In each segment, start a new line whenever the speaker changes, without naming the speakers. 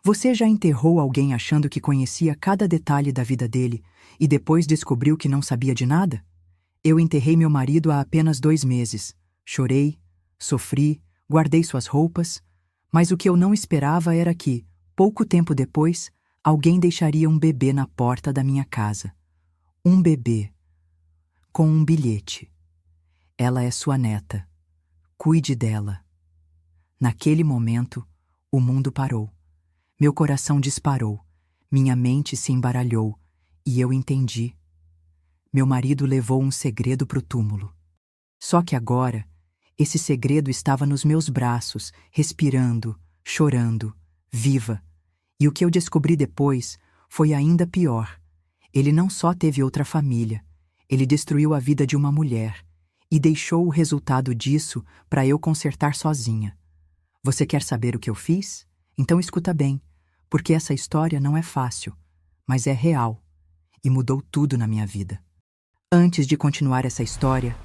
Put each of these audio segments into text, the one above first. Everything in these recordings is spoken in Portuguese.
Você já enterrou alguém achando que conhecia cada detalhe da vida dele e depois descobriu que não sabia de nada? Eu enterrei meu marido há apenas 2 meses. Chorei, sofri, guardei suas roupas, mas o que eu não esperava era que, pouco tempo depois, alguém deixaria um bebê na porta da minha casa. Um bebê. Com um bilhete. Ela é sua neta. Cuide dela. Naquele momento, o mundo parou. Meu coração disparou, minha mente se embaralhou, e eu entendi. Meu marido levou um segredo pro túmulo. Só que agora, esse segredo estava nos meus braços, respirando, chorando, viva. E o que eu descobri depois foi ainda pior. Ele não só teve outra família, ele destruiu a vida de uma mulher e deixou o resultado disso para eu consertar sozinha. Você quer saber o que eu fiz? Então escuta bem. Porque essa história não é fácil, mas é real e mudou tudo na minha vida. Antes de continuar essa história,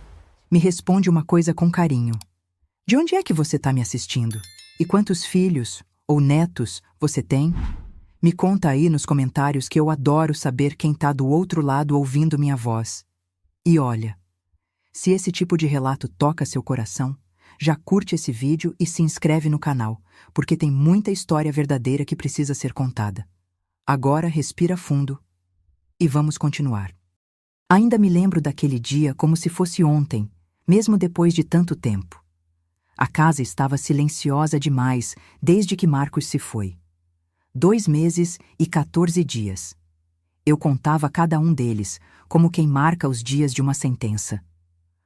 me responde uma coisa com carinho. De onde é que você está me assistindo? E quantos filhos ou netos você tem? Me conta aí nos comentários que eu adoro saber quem está do outro lado ouvindo minha voz. E olha, se esse tipo de relato toca seu coração, já curte esse vídeo e se inscreve no canal, porque tem muita história verdadeira que precisa ser contada. Agora respira fundo e vamos continuar. Ainda me lembro daquele dia como se fosse ontem, mesmo depois de tanto tempo. A casa estava silenciosa demais desde que Marcos se foi. 2 meses e 14 dias. Eu contava cada um deles, como quem marca os dias de uma sentença.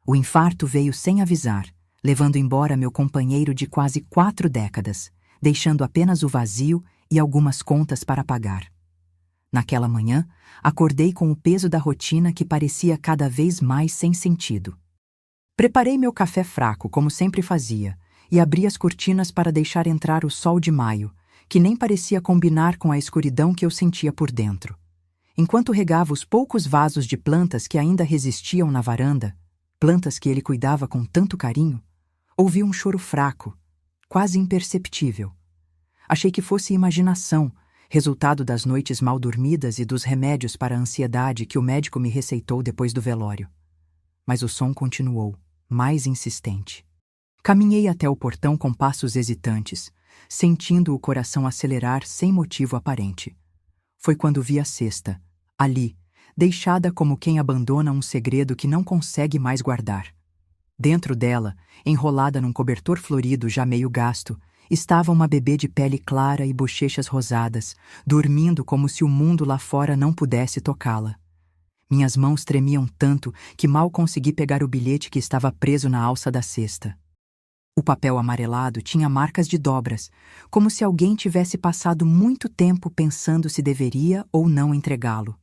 O infarto veio sem avisar, levando embora meu companheiro de quase 4 décadas, deixando apenas o vazio e algumas contas para pagar. Naquela manhã, acordei com o peso da rotina que parecia cada vez mais sem sentido. Preparei meu café fraco, como sempre fazia, e abri as cortinas para deixar entrar o sol de maio, que nem parecia combinar com a escuridão que eu sentia por dentro. Enquanto regava os poucos vasos de plantas que ainda resistiam na varanda, plantas que ele cuidava com tanto carinho, ouvi um choro fraco, quase imperceptível. Achei que fosse imaginação, resultado das noites mal dormidas e dos remédios para a ansiedade que o médico me receitou depois do velório. Mas o som continuou, mais insistente. Caminhei até o portão com passos hesitantes, sentindo o coração acelerar sem motivo aparente. Foi quando vi a cesta, ali, deixada como quem abandona um segredo que não consegue mais guardar. Dentro dela, enrolada num cobertor florido já meio gasto, estava uma bebê de pele clara e bochechas rosadas, dormindo como se o mundo lá fora não pudesse tocá-la. Minhas mãos tremiam tanto que mal consegui pegar o bilhete que estava preso na alça da cesta. O papel amarelado tinha marcas de dobras, como se alguém tivesse passado muito tempo pensando se deveria ou não entregá-lo.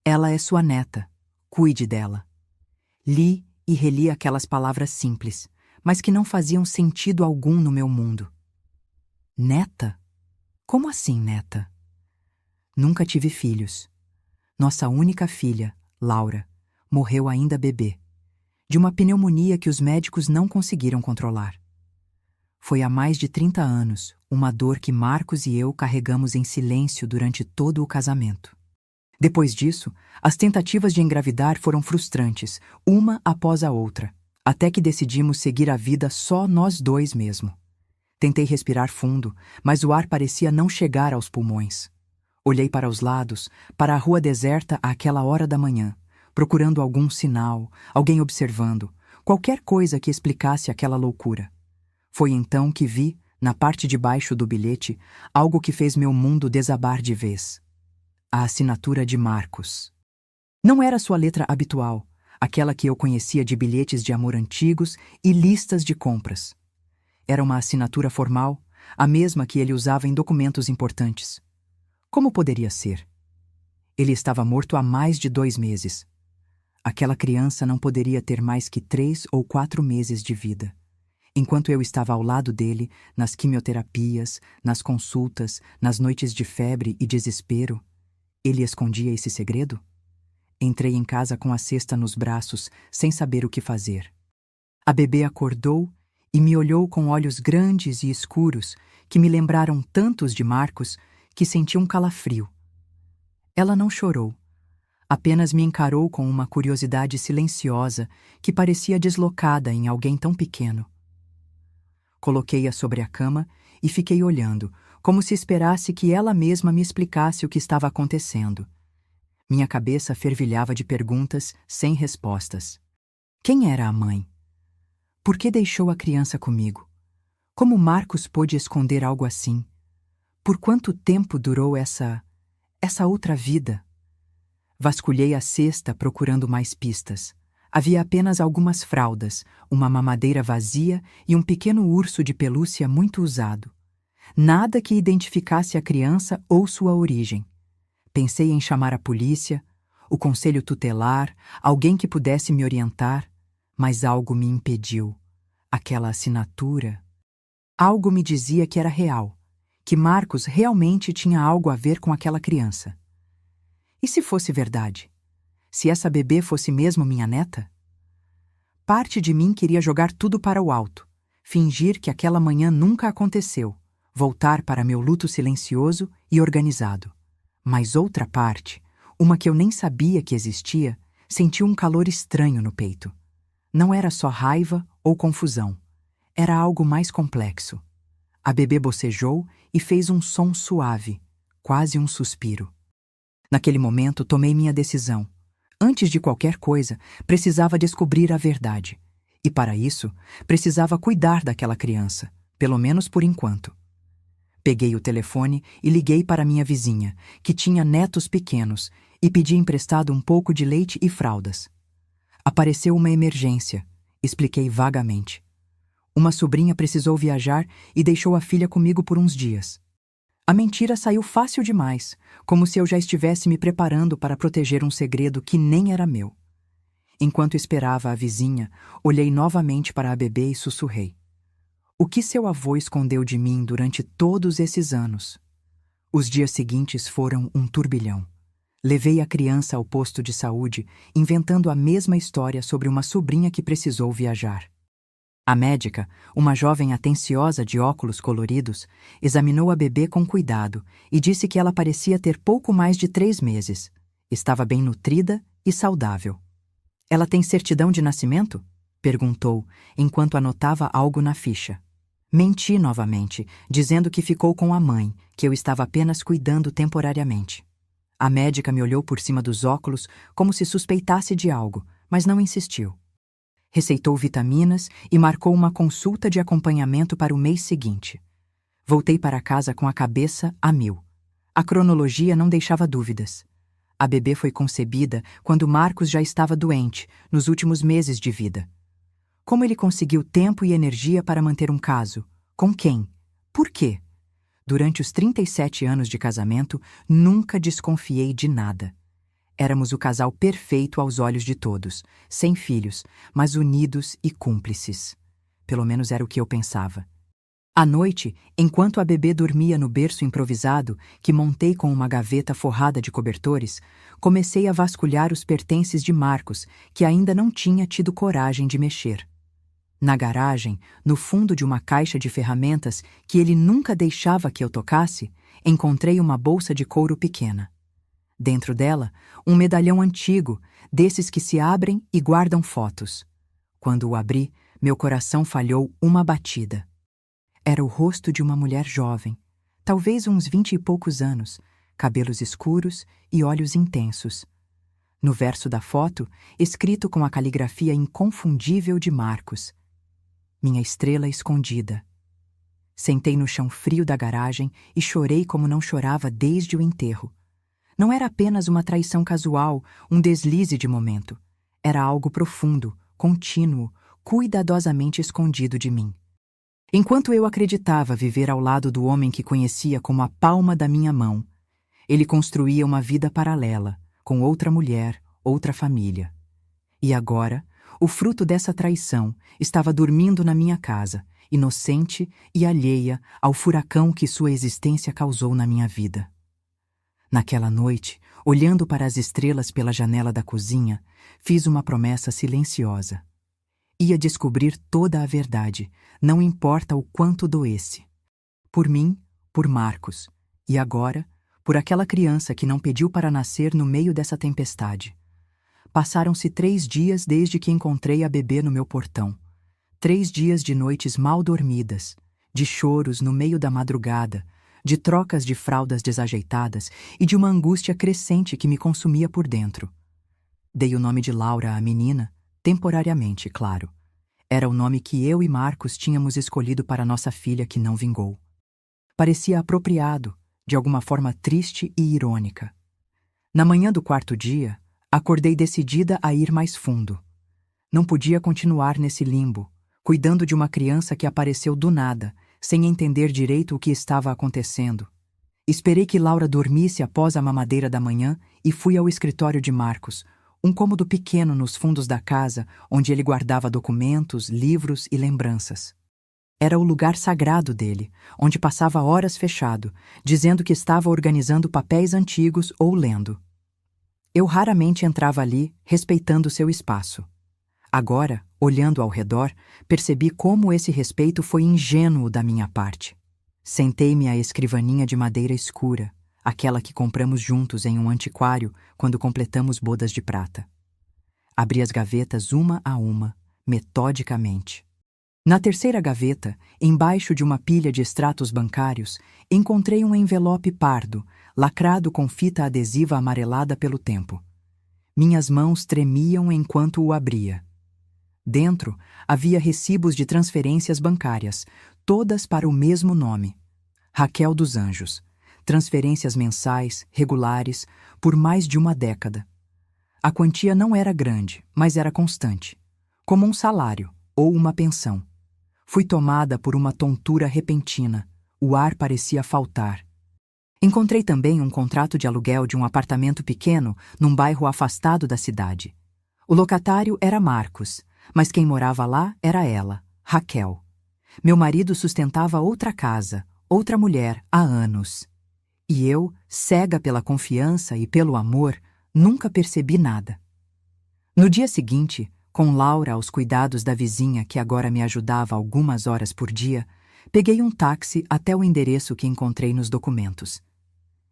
Ela é sua neta. Cuide dela. Li e reli aquelas palavras simples, mas que não faziam sentido algum no meu mundo. Neta? Como assim, neta? Nunca tive filhos. Nossa única filha, Laura, morreu ainda bebê, de uma pneumonia que os médicos não conseguiram controlar. Foi há mais de 30 anos, uma dor que Marcos e eu carregamos em silêncio durante todo o casamento. Depois disso, as tentativas de engravidar foram frustrantes, uma após a outra, até que decidimos seguir a vida só nós dois mesmo. Tentei respirar fundo, mas o ar parecia não chegar aos pulmões. Olhei para os lados, para a rua deserta àquela hora da manhã, procurando algum sinal, alguém observando, qualquer coisa que explicasse aquela loucura. Foi então que vi, na parte de baixo do bilhete, algo que fez meu mundo desabar de vez. A assinatura de Marcos. Não era sua letra habitual, aquela que eu conhecia de bilhetes de amor antigos e listas de compras. Era uma assinatura formal, a mesma que ele usava em documentos importantes. Como poderia ser? Ele estava morto há mais de 2 meses. Aquela criança não poderia ter mais que 3 ou 4 meses de vida. Enquanto eu estava ao lado dele, nas quimioterapias, nas consultas, nas noites de febre e desespero, ele escondia esse segredo? Entrei em casa com a cesta nos braços, sem saber o que fazer. A bebê acordou e me olhou com olhos grandes e escuros que me lembraram tantos de Marcos que senti um calafrio. Ela não chorou, apenas me encarou com uma curiosidade silenciosa que parecia deslocada em alguém tão pequeno. Coloquei-a sobre a cama e fiquei olhando, como se esperasse que ela mesma me explicasse o que estava acontecendo. Minha cabeça fervilhava de perguntas sem respostas. Quem era a mãe? Por que deixou a criança comigo? Como Marcos pôde esconder algo assim? Por quanto tempo durou essa outra vida? Vasculhei a cesta procurando mais pistas. Havia apenas algumas fraldas, uma mamadeira vazia e um pequeno urso de pelúcia muito usado. Nada que identificasse a criança ou sua origem. Pensei em chamar a polícia, o conselho tutelar, alguém que pudesse me orientar, mas algo me impediu. Aquela assinatura. Algo me dizia que era real, que Marcos realmente tinha algo a ver com aquela criança. E se fosse verdade? Se essa bebê fosse mesmo minha neta? Parte de mim queria jogar tudo para o alto, fingir que aquela manhã nunca aconteceu, voltar para meu luto silencioso e organizado. Mas outra parte, uma que eu nem sabia que existia, sentiu um calor estranho no peito. Não era só raiva ou confusão. Era algo mais complexo. A bebê bocejou e fez um som suave, quase um suspiro. Naquele momento, tomei minha decisão. Antes de qualquer coisa, precisava descobrir a verdade. E para isso, precisava cuidar daquela criança, pelo menos por enquanto. Peguei o telefone e liguei para minha vizinha, que tinha netos pequenos, e pedi emprestado um pouco de leite e fraldas. Apareceu uma emergência, expliquei vagamente. Uma sobrinha precisou viajar e deixou a filha comigo por uns dias. A mentira saiu fácil demais, como se eu já estivesse me preparando para proteger um segredo que nem era meu. Enquanto esperava a vizinha, olhei novamente para a bebê e sussurrei. O que seu avô escondeu de mim durante todos esses anos? Os dias seguintes foram um turbilhão. Levei a criança ao posto de saúde, inventando a mesma história sobre uma sobrinha que precisou viajar. A médica, uma jovem atenciosa de óculos coloridos, examinou a bebê com cuidado e disse que ela parecia ter pouco mais de 3 meses. Estava bem nutrida e saudável. Ela tem certidão de nascimento? Perguntou, enquanto anotava algo na ficha. Menti novamente, dizendo que ficou com a mãe, que eu estava apenas cuidando temporariamente. A médica me olhou por cima dos óculos como se suspeitasse de algo, mas não insistiu. Receitou vitaminas e marcou uma consulta de acompanhamento para o mês seguinte. Voltei para casa com a cabeça a mil. A cronologia não deixava dúvidas. A bebê foi concebida quando Marcos já estava doente, nos últimos meses de vida. Como ele conseguiu tempo e energia para manter um caso? Com quem? Por quê? Durante os 37 anos de casamento, nunca desconfiei de nada. Éramos o casal perfeito aos olhos de todos, sem filhos, mas unidos e cúmplices. Pelo menos era o que eu pensava. À noite, enquanto a bebê dormia no berço improvisado, que montei com uma gaveta forrada de cobertores, comecei a vasculhar os pertences de Marcos, que ainda não tinha tido coragem de mexer. Na garagem, no fundo de uma caixa de ferramentas que ele nunca deixava que eu tocasse, encontrei uma bolsa de couro pequena. Dentro dela, um medalhão antigo, desses que se abrem e guardam fotos. Quando o abri, meu coração falhou uma batida. Era o rosto de uma mulher jovem, talvez uns 20 e poucos anos, cabelos escuros e olhos intensos. No verso da foto, escrito com a caligrafia inconfundível de Marcos: Minha estrela escondida. Sentei no chão frio da garagem e chorei como não chorava desde o enterro. Não era apenas uma traição casual, um deslize de momento. Era algo profundo, contínuo, cuidadosamente escondido de mim. Enquanto eu acreditava viver ao lado do homem que conhecia como a palma da minha mão, ele construía uma vida paralela, com outra mulher, outra família. E agora, o fruto dessa traição estava dormindo na minha casa, inocente e alheia ao furacão que sua existência causou na minha vida. Naquela noite, olhando para as estrelas pela janela da cozinha, fiz uma promessa silenciosa. Ia descobrir toda a verdade, não importa o quanto doesse. Por mim, por Marcos, e agora, por aquela criança que não pediu para nascer no meio dessa tempestade. Passaram-se 3 dias desde que encontrei a bebê no meu portão. 3 dias de noites mal dormidas, de choros no meio da madrugada, de trocas de fraldas desajeitadas e de uma angústia crescente que me consumia por dentro. Dei o nome de Laura à menina, temporariamente, claro. Era o nome que eu e Marcos tínhamos escolhido para nossa filha que não vingou. Parecia apropriado, de alguma forma triste e irônica. Na manhã do 4º dia, acordei decidida a ir mais fundo. Não podia continuar nesse limbo, cuidando de uma criança que apareceu do nada, sem entender direito o que estava acontecendo. Esperei que Laura dormisse após a mamadeira da manhã e fui ao escritório de Marcos, um cômodo pequeno nos fundos da casa, onde ele guardava documentos, livros e lembranças. Era o lugar sagrado dele, onde passava horas fechado, dizendo que estava organizando papéis antigos ou lendo. Eu raramente entrava ali, respeitando seu espaço. Agora, olhando ao redor, percebi como esse respeito foi ingênuo da minha parte. Sentei-me à escrivaninha de madeira escura, aquela que compramos juntos em um antiquário quando completamos bodas de prata. Abri as gavetas uma a uma, metodicamente. Na terceira gaveta, embaixo de uma pilha de extratos bancários, encontrei um envelope pardo, lacrado com fita adesiva amarelada pelo tempo. Minhas mãos tremiam enquanto o abria. Dentro havia recibos de transferências bancárias, todas para o mesmo nome: Raquel dos Anjos. Transferências mensais, regulares, por mais de uma década. A quantia não era grande, mas era constante, como um salário ou uma pensão. Fui tomada por uma tontura repentina. O ar parecia faltar. Encontrei também um contrato de aluguel de um apartamento pequeno num bairro afastado da cidade. O locatário era Marcos, mas quem morava lá era ela, Raquel. Meu marido sustentava outra casa, outra mulher, há anos. E eu, cega pela confiança e pelo amor, nunca percebi nada. No dia seguinte, com Laura aos cuidados da vizinha que agora me ajudava algumas horas por dia, peguei um táxi até o endereço que encontrei nos documentos.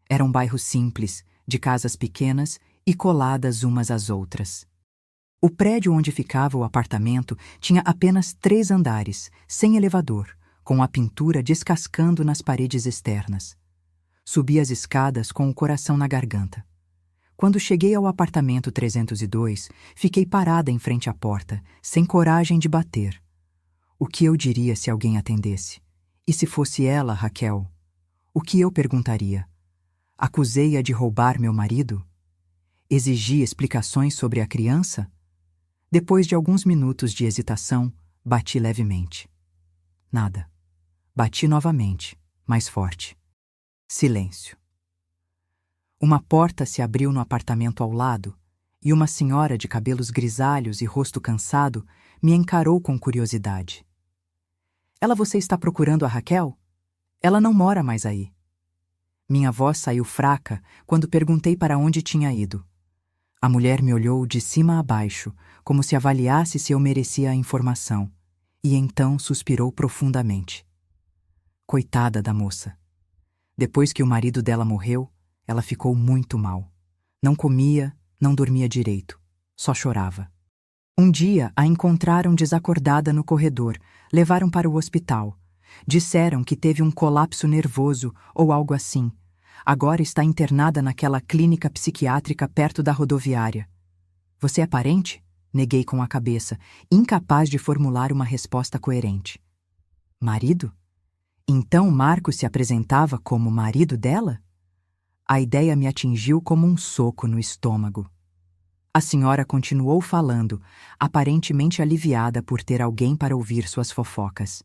Era um bairro simples, de casas pequenas e coladas umas às outras. O prédio onde ficava o apartamento tinha apenas 3 andares, sem elevador, com a pintura descascando nas paredes externas. Subi as escadas com o coração na garganta. Quando cheguei ao apartamento 302, fiquei parada em frente à porta, sem coragem de bater. O que eu diria se alguém atendesse? E se fosse ela, Raquel? O que eu perguntaria? Acusei-a de roubar meu marido? Exigi explicações sobre a criança? Depois de alguns minutos de hesitação, bati levemente. Nada. Bati novamente, mais forte. Silêncio. Uma porta se abriu no apartamento ao lado e uma senhora de cabelos grisalhos e rosto cansado me encarou com curiosidade. Você está procurando a Raquel? Ela não mora mais aí. Minha voz saiu fraca quando perguntei para onde tinha ido. A mulher me olhou de cima a baixo, como se avaliasse se eu merecia a informação, e então suspirou profundamente. Coitada da moça. Depois que o marido dela morreu, ela ficou muito mal. Não comia, não dormia direito, só chorava. Um dia a encontraram desacordada no corredor, levaram para o hospital. Disseram que teve um colapso nervoso ou algo assim. Agora está internada naquela clínica psiquiátrica perto da rodoviária. Você é parente? Neguei com a cabeça, incapaz de formular uma resposta coerente. Marido? Então Marcos se apresentava como marido dela? A ideia me atingiu como um soco no estômago. A senhora continuou falando, aparentemente aliviada por ter alguém para ouvir suas fofocas.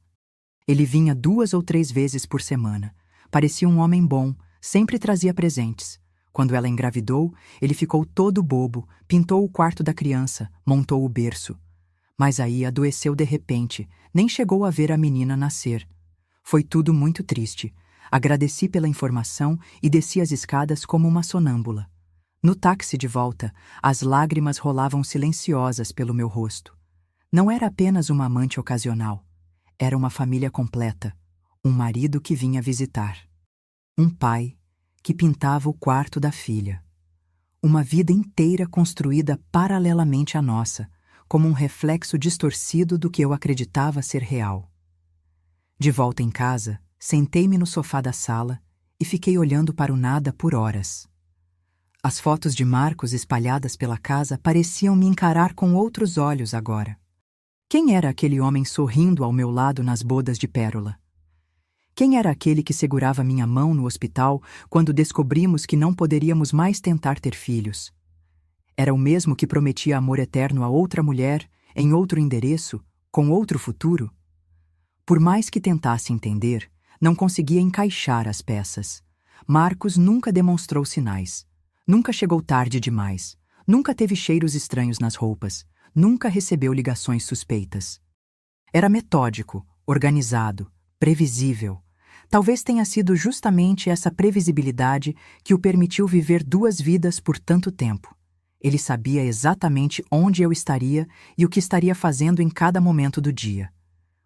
Ele vinha 2 ou 3 vezes por semana. Parecia um homem bom, sempre trazia presentes. Quando ela engravidou, ele ficou todo bobo, pintou o quarto da criança, montou o berço. Mas aí adoeceu de repente, nem chegou a ver a menina nascer. Foi tudo muito triste. Agradeci pela informação e desci as escadas como uma sonâmbula. No táxi de volta, as lágrimas rolavam silenciosas pelo meu rosto. Não era apenas uma amante ocasional. Era uma família completa. Um marido que vinha visitar. Um pai que pintava o quarto da filha. Uma vida inteira construída paralelamente à nossa, como um reflexo distorcido do que eu acreditava ser real. De volta em casa, sentei-me no sofá da sala e fiquei olhando para o nada por horas. As fotos de Marcos espalhadas pela casa pareciam me encarar com outros olhos agora. Quem era aquele homem sorrindo ao meu lado nas bodas de pérola? Quem era aquele que segurava minha mão no hospital quando descobrimos que não poderíamos mais tentar ter filhos? Era o mesmo que prometia amor eterno a outra mulher, em outro endereço, com outro futuro? Por mais que tentasse entender, não conseguia encaixar as peças. Marcos nunca demonstrou sinais. Nunca chegou tarde demais. Nunca teve cheiros estranhos nas roupas. Nunca recebeu ligações suspeitas. Era metódico, organizado, previsível. Talvez tenha sido justamente essa previsibilidade que o permitiu viver duas vidas por tanto tempo. Ele sabia exatamente onde eu estaria e o que estaria fazendo em cada momento do dia.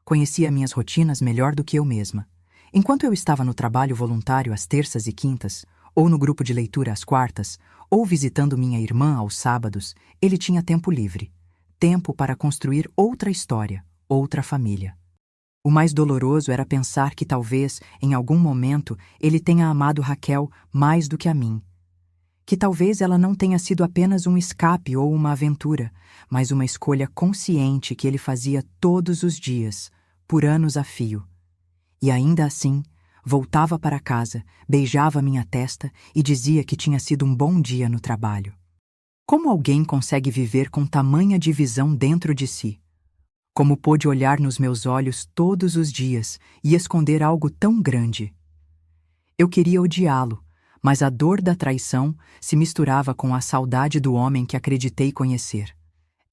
Conhecia minhas rotinas melhor do que eu mesma. Enquanto eu estava no trabalho voluntário às terças e quintas, ou no grupo de leitura às quartas, ou visitando minha irmã aos sábados, ele tinha tempo livre. Tempo para construir outra história, outra família. O mais doloroso era pensar que talvez, em algum momento, ele tenha amado Raquel mais do que a mim. Que talvez ela não tenha sido apenas um escape ou uma aventura, mas uma escolha consciente que ele fazia todos os dias, por anos a fio. E ainda assim, voltava para casa, beijava minha testa e dizia que tinha sido um bom dia no trabalho. Como alguém consegue viver com tamanha divisão dentro de si? Como pôde olhar nos meus olhos todos os dias e esconder algo tão grande? Eu queria odiá-lo, mas a dor da traição se misturava com a saudade do homem que acreditei conhecer.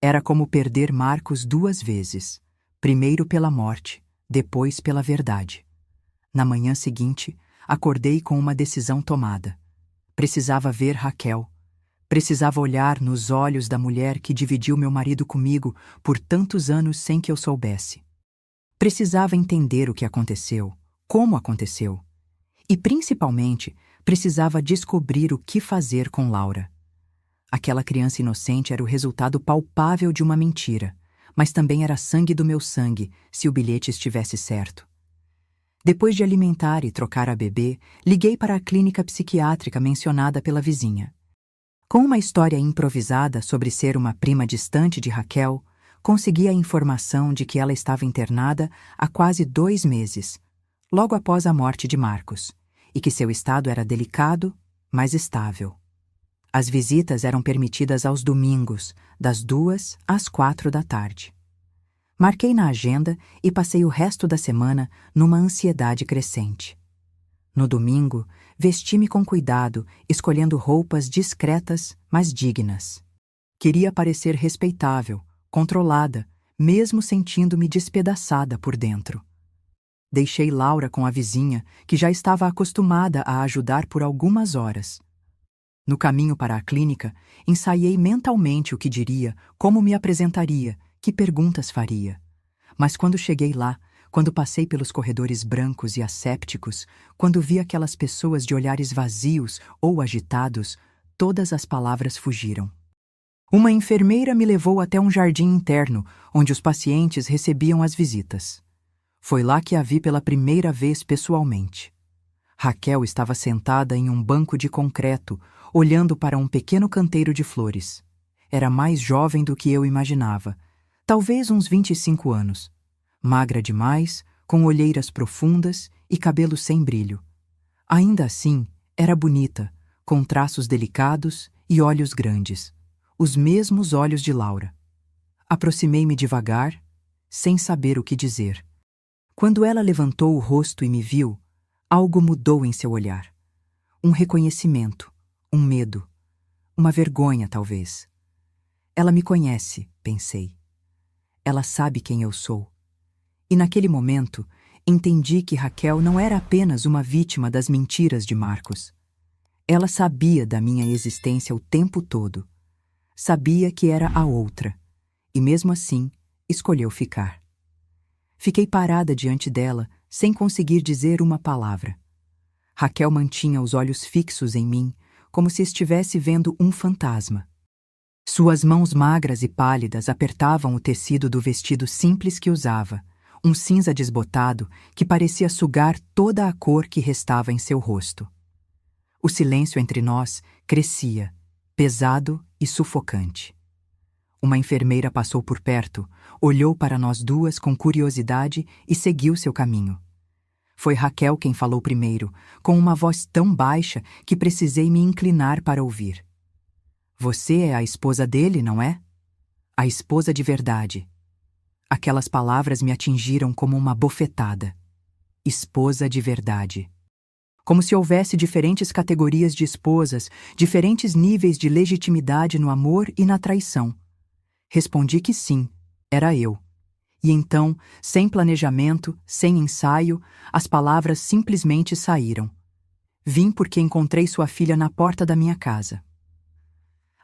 Era como perder Marcos duas vezes, primeiro pela morte, depois pela verdade. Na manhã seguinte, acordei com uma decisão tomada. Precisava ver Raquel. Precisava olhar nos olhos da mulher que dividiu meu marido comigo por tantos anos sem que eu soubesse. Precisava entender o que aconteceu, como aconteceu. E, principalmente, precisava descobrir o que fazer com Laura. Aquela criança inocente era o resultado palpável de uma mentira, mas também era sangue do meu sangue, se o bilhete estivesse certo. Depois de alimentar e trocar a bebê, liguei para a clínica psiquiátrica mencionada pela vizinha. Com uma história improvisada sobre ser uma prima distante de Raquel, consegui a informação de que ela estava internada há quase 2 meses, logo após a morte de Marcos, e que seu estado era delicado, mas estável. As visitas eram permitidas aos domingos, das 2 às 4 da tarde. Marquei na agenda e passei o resto da semana numa ansiedade crescente. No domingo, vesti-me com cuidado, escolhendo roupas discretas, mas dignas. Queria parecer respeitável, controlada, mesmo sentindo-me despedaçada por dentro. Deixei Laura com a vizinha, que já estava acostumada a ajudar por algumas horas. No caminho para a clínica, ensaiei mentalmente o que diria, como me apresentaria, que perguntas faria. Mas quando cheguei lá, quando passei pelos corredores brancos e assépticos, quando vi aquelas pessoas de olhares vazios ou agitados, todas as palavras fugiram. Uma enfermeira me levou até um jardim interno, onde os pacientes recebiam as visitas. Foi lá que a vi pela primeira vez pessoalmente. Raquel estava sentada em um banco de concreto, olhando para um pequeno canteiro de flores. Era mais jovem do que eu imaginava, talvez uns 25 anos. Magra demais, com olheiras profundas e cabelo sem brilho. Ainda assim, era bonita, com traços delicados e olhos grandes. Os mesmos olhos de Laura. Aproximei-me devagar, sem saber o que dizer. Quando ela levantou o rosto e me viu, algo mudou em seu olhar. Um reconhecimento, um medo, uma vergonha, talvez. Ela me conhece, pensei. Ela sabe quem eu sou. E naquele momento, entendi que Raquel não era apenas uma vítima das mentiras de Marcos. Ela sabia da minha existência o tempo todo. Sabia que era a outra. E mesmo assim, escolheu ficar. Fiquei parada diante dela, sem conseguir dizer uma palavra. Raquel mantinha os olhos fixos em mim, como se estivesse vendo um fantasma. Suas mãos magras e pálidas apertavam o tecido do vestido simples que usava, um cinza desbotado que parecia sugar toda a cor que restava em seu rosto. O silêncio entre nós crescia, pesado e sufocante. Uma enfermeira passou por perto, olhou para nós duas com curiosidade e seguiu seu caminho. Foi Raquel quem falou primeiro, com uma voz tão baixa que precisei me inclinar para ouvir. Você é a esposa dele, não é? A esposa de verdade. Aquelas palavras me atingiram como uma bofetada. Esposa de verdade. Como se houvesse diferentes categorias de esposas, diferentes níveis de legitimidade no amor e na traição. Respondi que sim, era eu. E então, sem planejamento, sem ensaio, as palavras simplesmente saíram. Vim porque encontrei sua filha na porta da minha casa.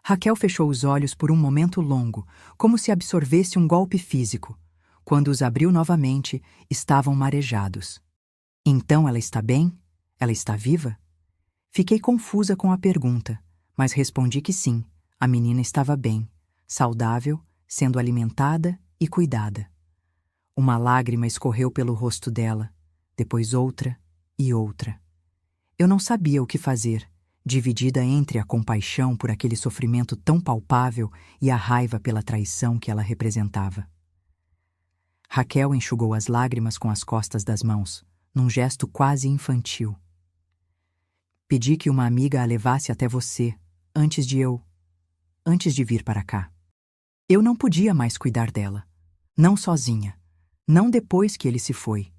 Raquel fechou os olhos por um momento longo, como se absorvesse um golpe físico. Quando os abriu novamente, estavam marejados. Então ela está bem? Ela está viva? Fiquei confusa com a pergunta, mas respondi que sim, a menina estava bem, saudável, sendo alimentada e cuidada. Uma lágrima escorreu pelo rosto dela, depois outra e outra. Eu não sabia o que fazer, dividida entre a compaixão por aquele sofrimento tão palpável e a raiva pela traição que ela representava. Raquel enxugou as lágrimas com as costas das mãos, num gesto quase infantil. Pedi que uma amiga a levasse até você, antes de vir para cá. Eu não podia mais cuidar dela. Não sozinha. Não depois que ele se foi.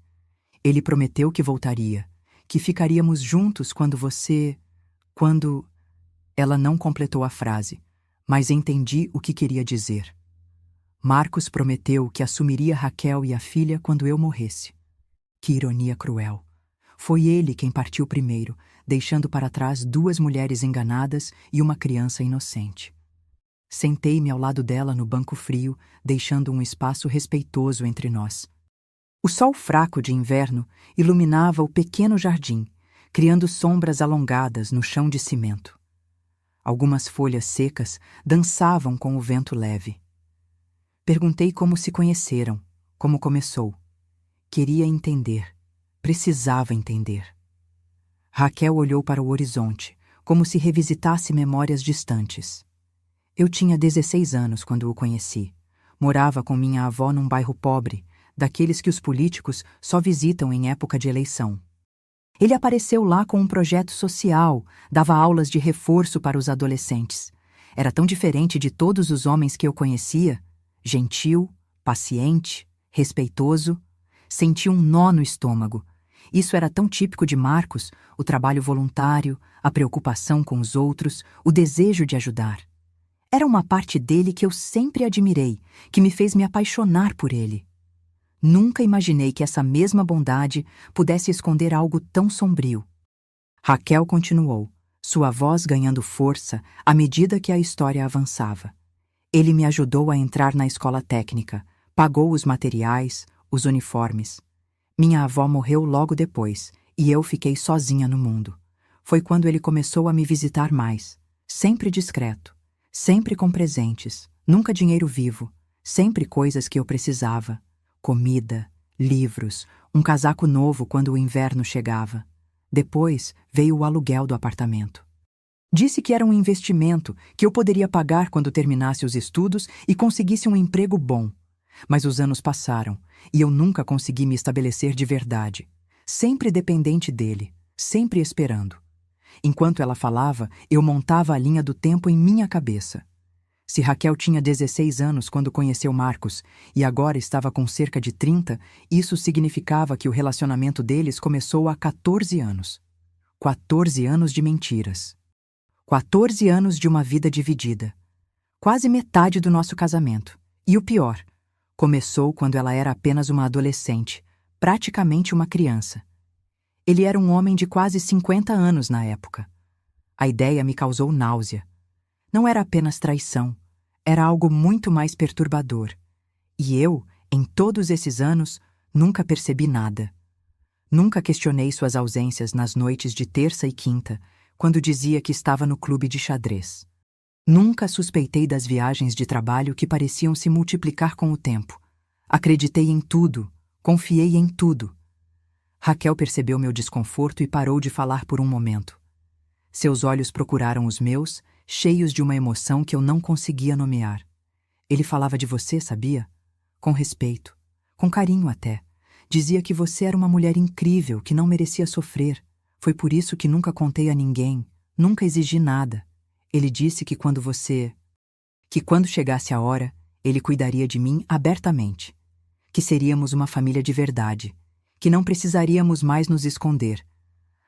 Ele prometeu que voltaria, que ficaríamos juntos quando... Ela não completou a frase, mas entendi o que queria dizer. Marcos prometeu que assumiria Raquel e a filha quando eu morresse. Que ironia cruel. Foi ele quem partiu primeiro, deixando para trás 2 mulheres enganadas e uma criança inocente. Sentei-me ao lado dela no banco frio, deixando um espaço respeitoso entre nós. O sol fraco de inverno iluminava o pequeno jardim, criando sombras alongadas no chão de cimento. Algumas folhas secas dançavam com o vento leve. Perguntei como se conheceram, como começou. Queria entender. Precisava entender. Raquel olhou para o horizonte, como se revisitasse memórias distantes. Eu tinha 16 anos quando o conheci. Morava com minha avó num bairro pobre, daqueles que os políticos só visitam em época de eleição. Ele apareceu lá com um projeto social, dava aulas de reforço para os adolescentes. Era tão diferente de todos os homens que eu conhecia. Gentil, paciente, respeitoso. Senti um nó no estômago. Isso era tão típico de Marcos, o trabalho voluntário, a preocupação com os outros, o desejo de ajudar. Era uma parte dele que eu sempre admirei, que me fez me apaixonar por ele. Nunca imaginei que essa mesma bondade pudesse esconder algo tão sombrio. Raquel continuou, sua voz ganhando força à medida que a história avançava. Ele me ajudou a entrar na escola técnica, pagou os materiais, os uniformes. Minha avó morreu logo depois, e eu fiquei sozinha no mundo. Foi quando ele começou a me visitar mais, sempre discreto. Sempre com presentes, nunca dinheiro vivo, sempre coisas que eu precisava. Comida, livros, um casaco novo quando o inverno chegava. Depois veio o aluguel do apartamento. Disse que era um investimento que eu poderia pagar quando terminasse os estudos e conseguisse um emprego bom. Mas os anos passaram e eu nunca consegui me estabelecer de verdade. Sempre dependente dele, sempre esperando. Enquanto ela falava, eu montava a linha do tempo em minha cabeça. Se Raquel tinha 16 anos quando conheceu Marcos e agora estava com cerca de 30, isso significava que o relacionamento deles começou há 14 anos. 14 anos de mentiras. 14 anos de uma vida dividida. Quase metade do nosso casamento. E o pior, começou quando ela era apenas uma adolescente, praticamente uma criança. Ele era um homem de quase 50 anos na época. A ideia me causou náusea. Não era apenas traição, era algo muito mais perturbador. E eu, em todos esses anos, nunca percebi nada. Nunca questionei suas ausências nas noites de terça e quinta, quando dizia que estava no clube de xadrez. Nunca suspeitei das viagens de trabalho que pareciam se multiplicar com o tempo. Acreditei em tudo, confiei em tudo. Raquel percebeu meu desconforto e parou de falar por um momento. Seus olhos procuraram os meus, cheios de uma emoção que eu não conseguia nomear. Ele falava de você, sabia? Com respeito, com carinho até. Dizia que você era uma mulher incrível, que não merecia sofrer. Foi por isso que nunca contei a ninguém, nunca exigi nada. Ele disse que quando chegasse a hora, ele cuidaria de mim abertamente. Que seríamos uma família de verdade, que não precisaríamos mais nos esconder.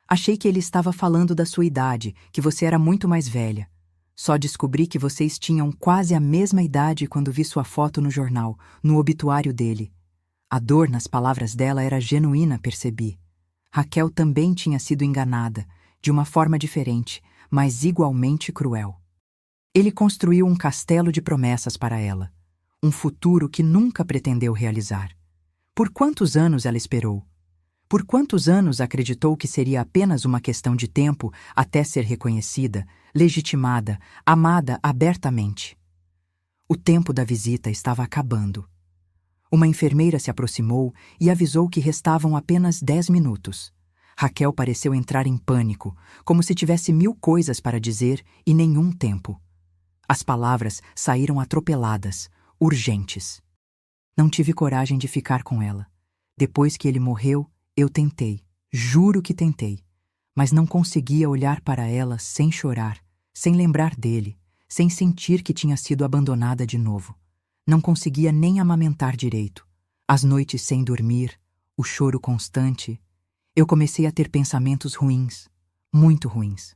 Achei que ele estava falando da sua idade, que você era muito mais velha. Só descobri que vocês tinham quase a mesma idade quando vi sua foto no jornal, no obituário dele. A dor nas palavras dela era genuína, percebi. Raquel também tinha sido enganada, de uma forma diferente, mas igualmente cruel. Ele construiu um castelo de promessas para ela, um futuro que nunca pretendeu realizar. Por quantos anos ela esperou? Por quantos anos acreditou que seria apenas uma questão de tempo até ser reconhecida, legitimada, amada abertamente? O tempo da visita estava acabando. Uma enfermeira se aproximou e avisou que restavam apenas 10 minutos. Raquel pareceu entrar em pânico, como se tivesse 1000 coisas para dizer e nenhum tempo. As palavras saíram atropeladas, urgentes. Não tive coragem de ficar com ela. Depois que ele morreu, eu tentei, juro que tentei, mas não conseguia olhar para ela sem chorar, sem lembrar dele, sem sentir que tinha sido abandonada de novo. Não conseguia nem amamentar direito. As noites sem dormir, o choro constante. Eu comecei a ter pensamentos ruins, muito ruins.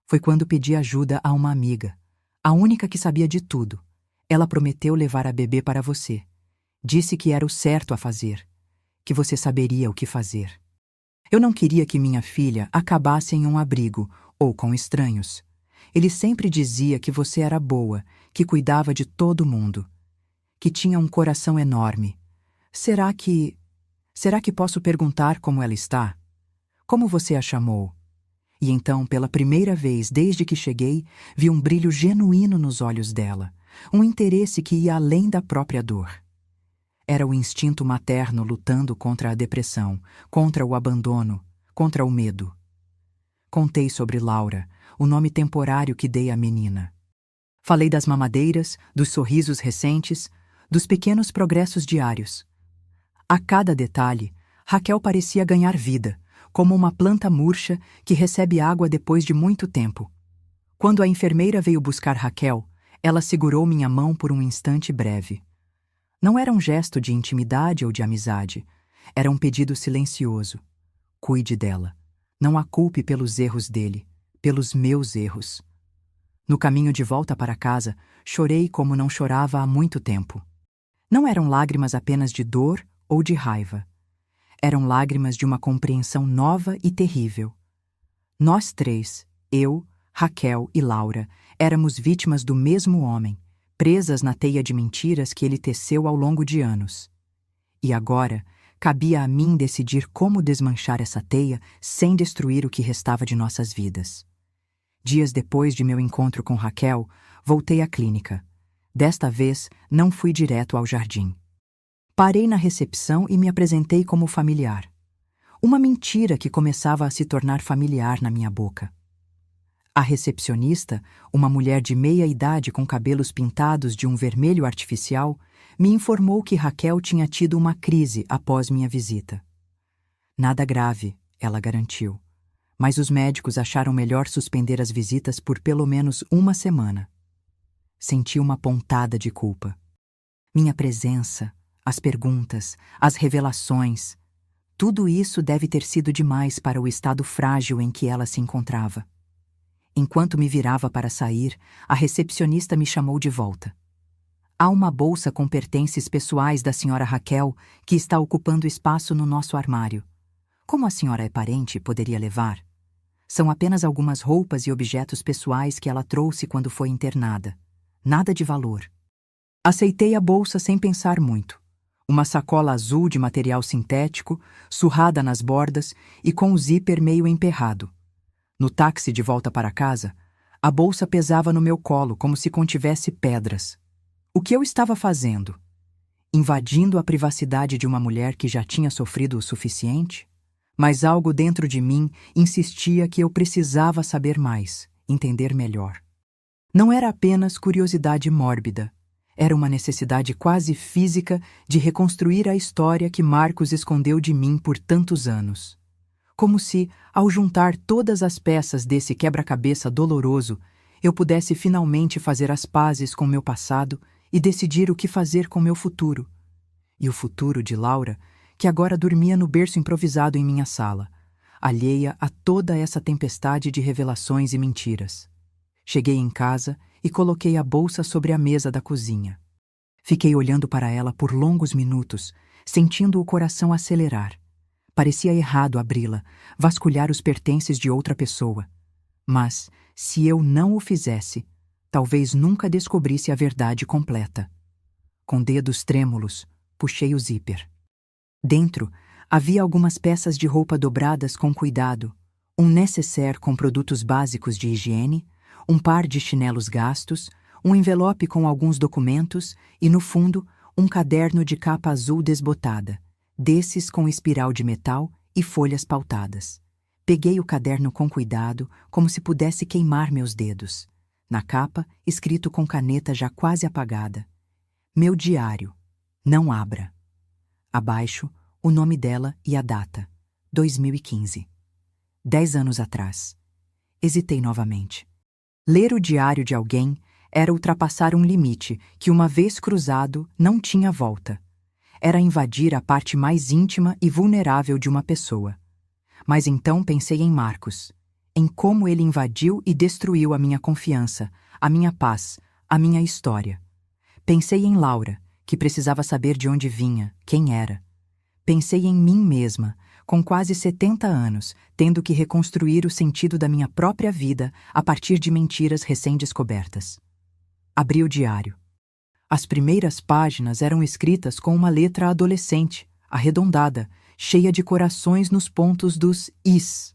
Foi quando pedi ajuda a uma amiga, a única que sabia de tudo. Ela prometeu levar a bebê para você. Disse que era o certo a fazer, que você saberia o que fazer. Eu não queria que minha filha acabasse em um abrigo ou com estranhos. Ele sempre dizia que você era boa, que cuidava de todo mundo, que tinha um coração enorme. Será que posso perguntar como ela está? Como você a chamou? E então, pela primeira vez desde que cheguei, vi um brilho genuíno nos olhos dela, um interesse que ia além da própria dor. Era o instinto materno lutando contra a depressão, contra o abandono, contra o medo. Contei sobre Laura, o nome temporário que dei à menina. Falei das mamadeiras, dos sorrisos recentes, dos pequenos progressos diários. A cada detalhe, Raquel parecia ganhar vida, como uma planta murcha que recebe água depois de muito tempo. Quando a enfermeira veio buscar Raquel, ela segurou minha mão por um instante breve. Não era um gesto de intimidade ou de amizade. Era um pedido silencioso. Cuide dela. Não a culpe pelos erros dele, pelos meus erros. No caminho de volta para casa, chorei como não chorava há muito tempo. Não eram lágrimas apenas de dor ou de raiva. Eram lágrimas de uma compreensão nova e terrível. Nós três, eu, Raquel e Laura, éramos vítimas do mesmo homem, presas na teia de mentiras que ele teceu ao longo de anos. E agora, cabia a mim decidir como desmanchar essa teia sem destruir o que restava de nossas vidas. Dias depois de meu encontro com Raquel, voltei à clínica. Desta vez, não fui direto ao jardim. Parei na recepção e me apresentei como familiar. Uma mentira que começava a se tornar familiar na minha boca. A recepcionista, uma mulher de meia idade com cabelos pintados de um vermelho artificial, me informou que Raquel tinha tido uma crise após minha visita. Nada grave, ela garantiu, mas os médicos acharam melhor suspender as visitas por pelo menos uma semana. Senti uma pontada de culpa. Minha presença, as perguntas, as revelações, tudo isso deve ter sido demais para o estado frágil em que ela se encontrava. Enquanto me virava para sair, a recepcionista me chamou de volta. Há uma bolsa com pertences pessoais da senhora Raquel que está ocupando espaço no nosso armário. Como a senhora é parente, poderia levar? São apenas algumas roupas e objetos pessoais que ela trouxe quando foi internada. Nada de valor. Aceitei a bolsa sem pensar muito. Uma sacola azul de material sintético, surrada nas bordas e com o zíper meio emperrado. No táxi de volta para casa, a bolsa pesava no meu colo como se contivesse pedras. O que eu estava fazendo? Invadindo a privacidade de uma mulher que já tinha sofrido o suficiente? Mas algo dentro de mim insistia que eu precisava saber mais, entender melhor. Não era apenas curiosidade mórbida. Era uma necessidade quase física de reconstruir a história que Marcos escondeu de mim por tantos anos. Como se, ao juntar todas as peças desse quebra-cabeça doloroso, eu pudesse finalmente fazer as pazes com meu passado e decidir o que fazer com meu futuro. E o futuro de Laura, que agora dormia no berço improvisado em minha sala, alheia a toda essa tempestade de revelações e mentiras. Cheguei em casa e coloquei a bolsa sobre a mesa da cozinha. Fiquei olhando para ela por longos minutos, sentindo o coração acelerar. Parecia errado abri-la, vasculhar os pertences de outra pessoa. Mas, se eu não o fizesse, talvez nunca descobrisse a verdade completa. Com dedos trêmulos, puxei o zíper. Dentro, havia algumas peças de roupa dobradas com cuidado, um nécessaire com produtos básicos de higiene, um par de chinelos gastos, um envelope com alguns documentos e, no fundo, um caderno de capa azul desbotada, desses com espiral de metal e folhas pautadas. Peguei o caderno com cuidado, como se pudesse queimar meus dedos. Na capa, escrito com caneta já quase apagada: Meu diário. Não abra. Abaixo, o nome dela e a data: 2015. 10 anos atrás. Hesitei novamente. Ler o diário de alguém era ultrapassar um limite que, uma vez cruzado, não tinha volta. Era invadir a parte mais íntima e vulnerável de uma pessoa. Mas então pensei em Marcos, em como ele invadiu e destruiu a minha confiança, a minha paz, a minha história. Pensei em Laura, que precisava saber de onde vinha, quem era. Pensei em mim mesma, com quase 70 anos, tendo que reconstruir o sentido da minha própria vida a partir de mentiras recém-descobertas. Abri o diário. As primeiras páginas eram escritas com uma letra adolescente, arredondada, cheia de corações nos pontos dos is.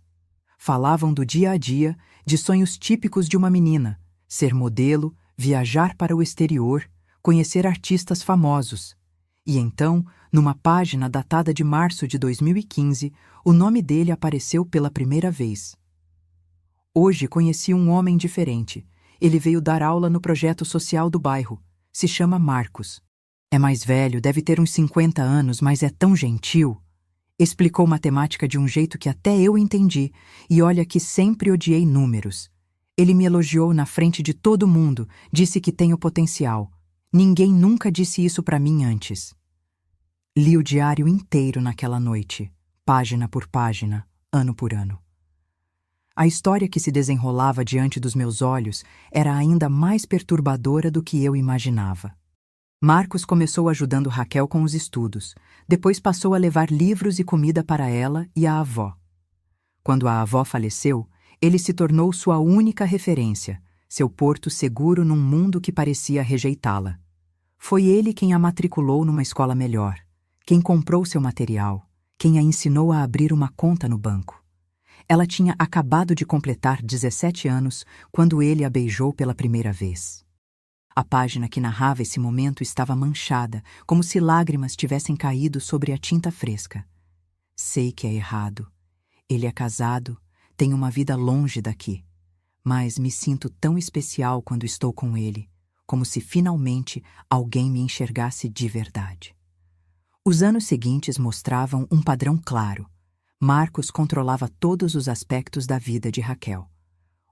Falavam do dia a dia, de sonhos típicos de uma menina: ser modelo, viajar para o exterior, conhecer artistas famosos. E então, numa página datada de março de 2015, o nome dele apareceu pela primeira vez. Hoje conheci um homem diferente. Ele veio dar aula no projeto social do bairro. Se chama Marcos. É mais velho, deve ter uns 50 anos, mas é tão gentil. Explicou matemática de um jeito que até eu entendi, e olha que sempre odiei números. Ele me elogiou na frente de todo mundo, disse que tenho potencial. Ninguém nunca disse isso para mim antes. Li o diário inteiro naquela noite, página por página, ano por ano. A história que se desenrolava diante dos meus olhos era ainda mais perturbadora do que eu imaginava. Marcos começou ajudando Raquel com os estudos, depois passou a levar livros e comida para ela e a avó. Quando a avó faleceu, ele se tornou sua única referência, seu porto seguro num mundo que parecia rejeitá-la. Foi ele quem a matriculou numa escola melhor, quem comprou seu material, quem a ensinou a abrir uma conta no banco. Ela tinha acabado de completar 17 anos quando ele a beijou pela primeira vez. A página que narrava esse momento estava manchada, como se lágrimas tivessem caído sobre a tinta fresca. Sei que é errado. Ele é casado, tem uma vida longe daqui. Mas me sinto tão especial quando estou com ele, como se finalmente alguém me enxergasse de verdade. Os anos seguintes mostravam um padrão claro. Marcos controlava todos os aspectos da vida de Raquel.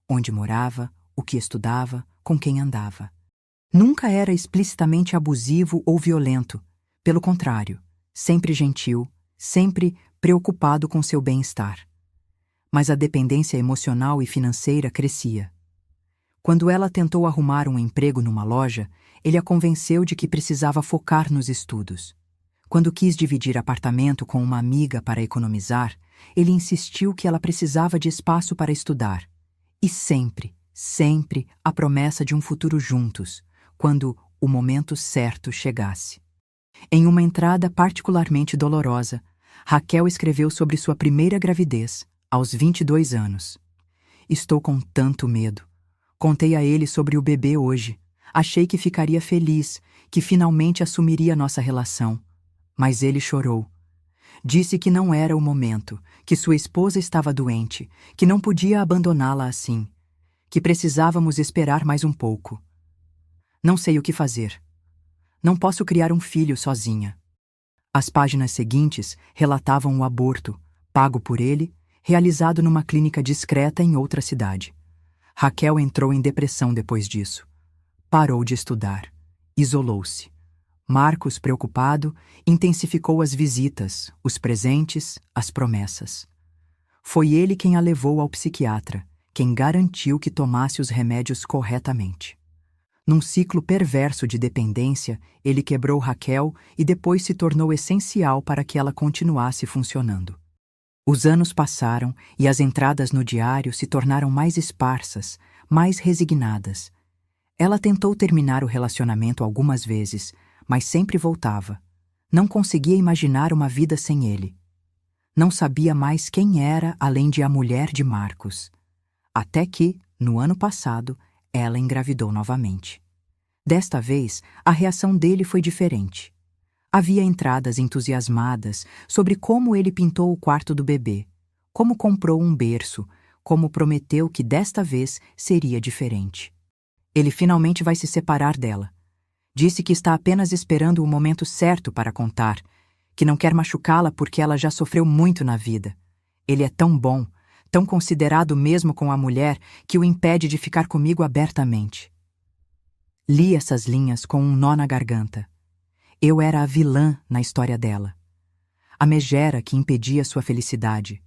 Onde morava, o que estudava, com quem andava. Nunca era explicitamente abusivo ou violento. Pelo contrário, sempre gentil, sempre preocupado com seu bem-estar. Mas a dependência emocional e financeira crescia. Quando ela tentou arrumar um emprego numa loja, ele a convenceu de que precisava focar nos estudos. Quando quis dividir apartamento com uma amiga para economizar, ele insistiu que ela precisava de espaço para estudar. E sempre, sempre a promessa de um futuro juntos, quando o momento certo chegasse. Em uma entrada particularmente dolorosa, Raquel escreveu sobre sua primeira gravidez, aos 22 anos. Estou com tanto medo. Contei a ele sobre o bebê hoje. Achei que ficaria feliz, que finalmente assumiria nossa relação. Mas ele chorou. Disse que não era o momento, que sua esposa estava doente, que não podia abandoná-la assim, que precisávamos esperar mais um pouco. Não sei o que fazer. Não posso criar um filho sozinha. As páginas seguintes relatavam o aborto, pago por ele, realizado numa clínica discreta em outra cidade. Raquel entrou em depressão depois disso. Parou de estudar. Isolou-se. Marcos, preocupado, intensificou as visitas, os presentes, as promessas. Foi ele quem a levou ao psiquiatra, quem garantiu que tomasse os remédios corretamente. Num ciclo perverso de dependência, ele quebrou Raquel e depois se tornou essencial para que ela continuasse funcionando. Os anos passaram e as entradas no diário se tornaram mais esparsas, mais resignadas. Ela tentou terminar o relacionamento algumas vezes, mas sempre voltava. Não conseguia imaginar uma vida sem ele. Não sabia mais quem era além de a mulher de Marcos. Até que, no ano passado, ela engravidou novamente. Desta vez, a reação dele foi diferente. Havia entradas entusiasmadas sobre como ele pintou o quarto do bebê, como comprou um berço, como prometeu que desta vez seria diferente. Ele finalmente vai se separar dela. Disse que está apenas esperando o momento certo para contar, que não quer machucá-la porque ela já sofreu muito na vida. Ele é tão bom, tão considerado mesmo com a mulher, que o impede de ficar comigo abertamente. Li essas linhas com um nó na garganta. Eu era a vilã na história dela. A megera que impedia sua felicidade.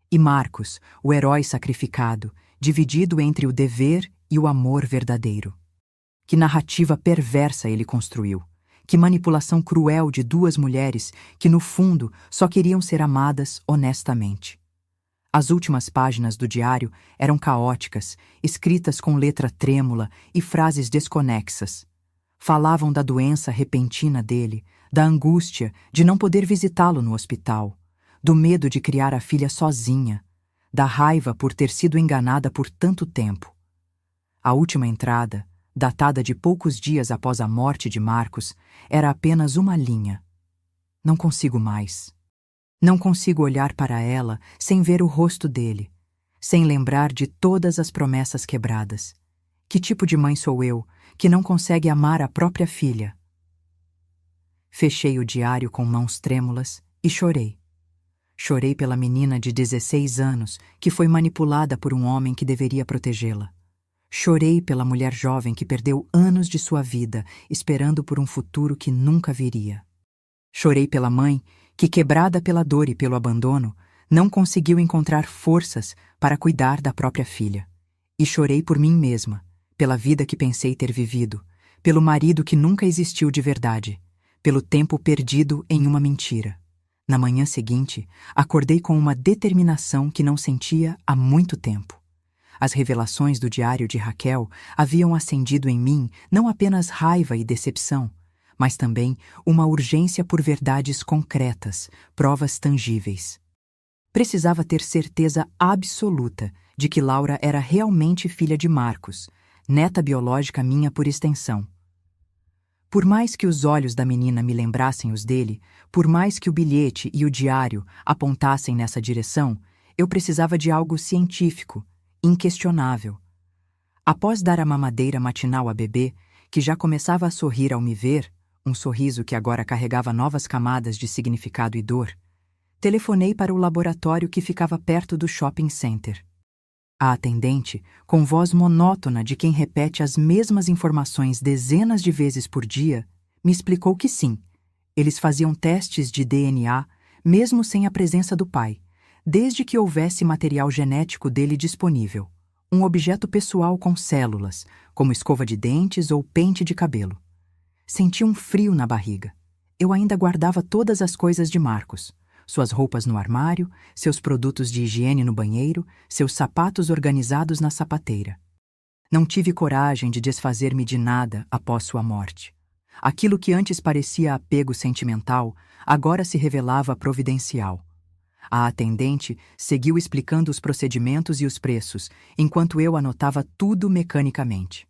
E Marcos, o herói sacrificado, dividido entre o dever e o amor verdadeiro. Que narrativa perversa ele construiu. Que manipulação cruel de duas mulheres que, no fundo, só queriam ser amadas honestamente. As últimas páginas do diário eram caóticas, escritas com letra trêmula e frases desconexas. Falavam da doença repentina dele, da angústia de não poder visitá-lo no hospital, do medo de criar a filha sozinha, da raiva por ter sido enganada por tanto tempo. A última entrada, datada de poucos dias após a morte de Marcos, era apenas uma linha. Não consigo mais. Não consigo olhar para ela sem ver o rosto dele, sem lembrar de todas as promessas quebradas. Que tipo de mãe sou eu, que não consegue amar a própria filha? Fechei o diário com mãos trêmulas e chorei. Chorei pela menina de 16 anos que foi manipulada por um homem que deveria protegê-la. Chorei pela mulher jovem que perdeu anos de sua vida esperando por um futuro que nunca viria. Chorei pela mãe que, quebrada pela dor e pelo abandono, não conseguiu encontrar forças para cuidar da própria filha. E chorei por mim mesma, pela vida que pensei ter vivido, pelo marido que nunca existiu de verdade, pelo tempo perdido em uma mentira. Na manhã seguinte, acordei com uma determinação que não sentia há muito tempo. As revelações do diário de Raquel haviam acendido em mim não apenas raiva e decepção, mas também uma urgência por verdades concretas, provas tangíveis. Precisava ter certeza absoluta de que Laura era realmente filha de Marcos, neta biológica minha por extensão. Por mais que os olhos da menina me lembrassem os dele, por mais que o bilhete e o diário apontassem nessa direção, eu precisava de algo científico, inquestionável. Após dar a mamadeira matinal à bebê, que já começava a sorrir ao me ver, um sorriso que agora carregava novas camadas de significado e dor, telefonei para o laboratório que ficava perto do shopping center. A atendente, com voz monótona de quem repete as mesmas informações dezenas de vezes por dia, me explicou que sim, eles faziam testes de DNA mesmo sem a presença do pai, desde que houvesse material genético dele disponível, um objeto pessoal com células, como escova de dentes ou pente de cabelo. Senti um frio na barriga. Eu ainda guardava todas as coisas de Marcos. Suas roupas no armário, seus produtos de higiene no banheiro, seus sapatos organizados na sapateira. Não tive coragem de desfazer-me de nada após sua morte. Aquilo que antes parecia apego sentimental, agora se revelava providencial. A atendente seguiu explicando os procedimentos e os preços, enquanto eu anotava tudo mecanicamente.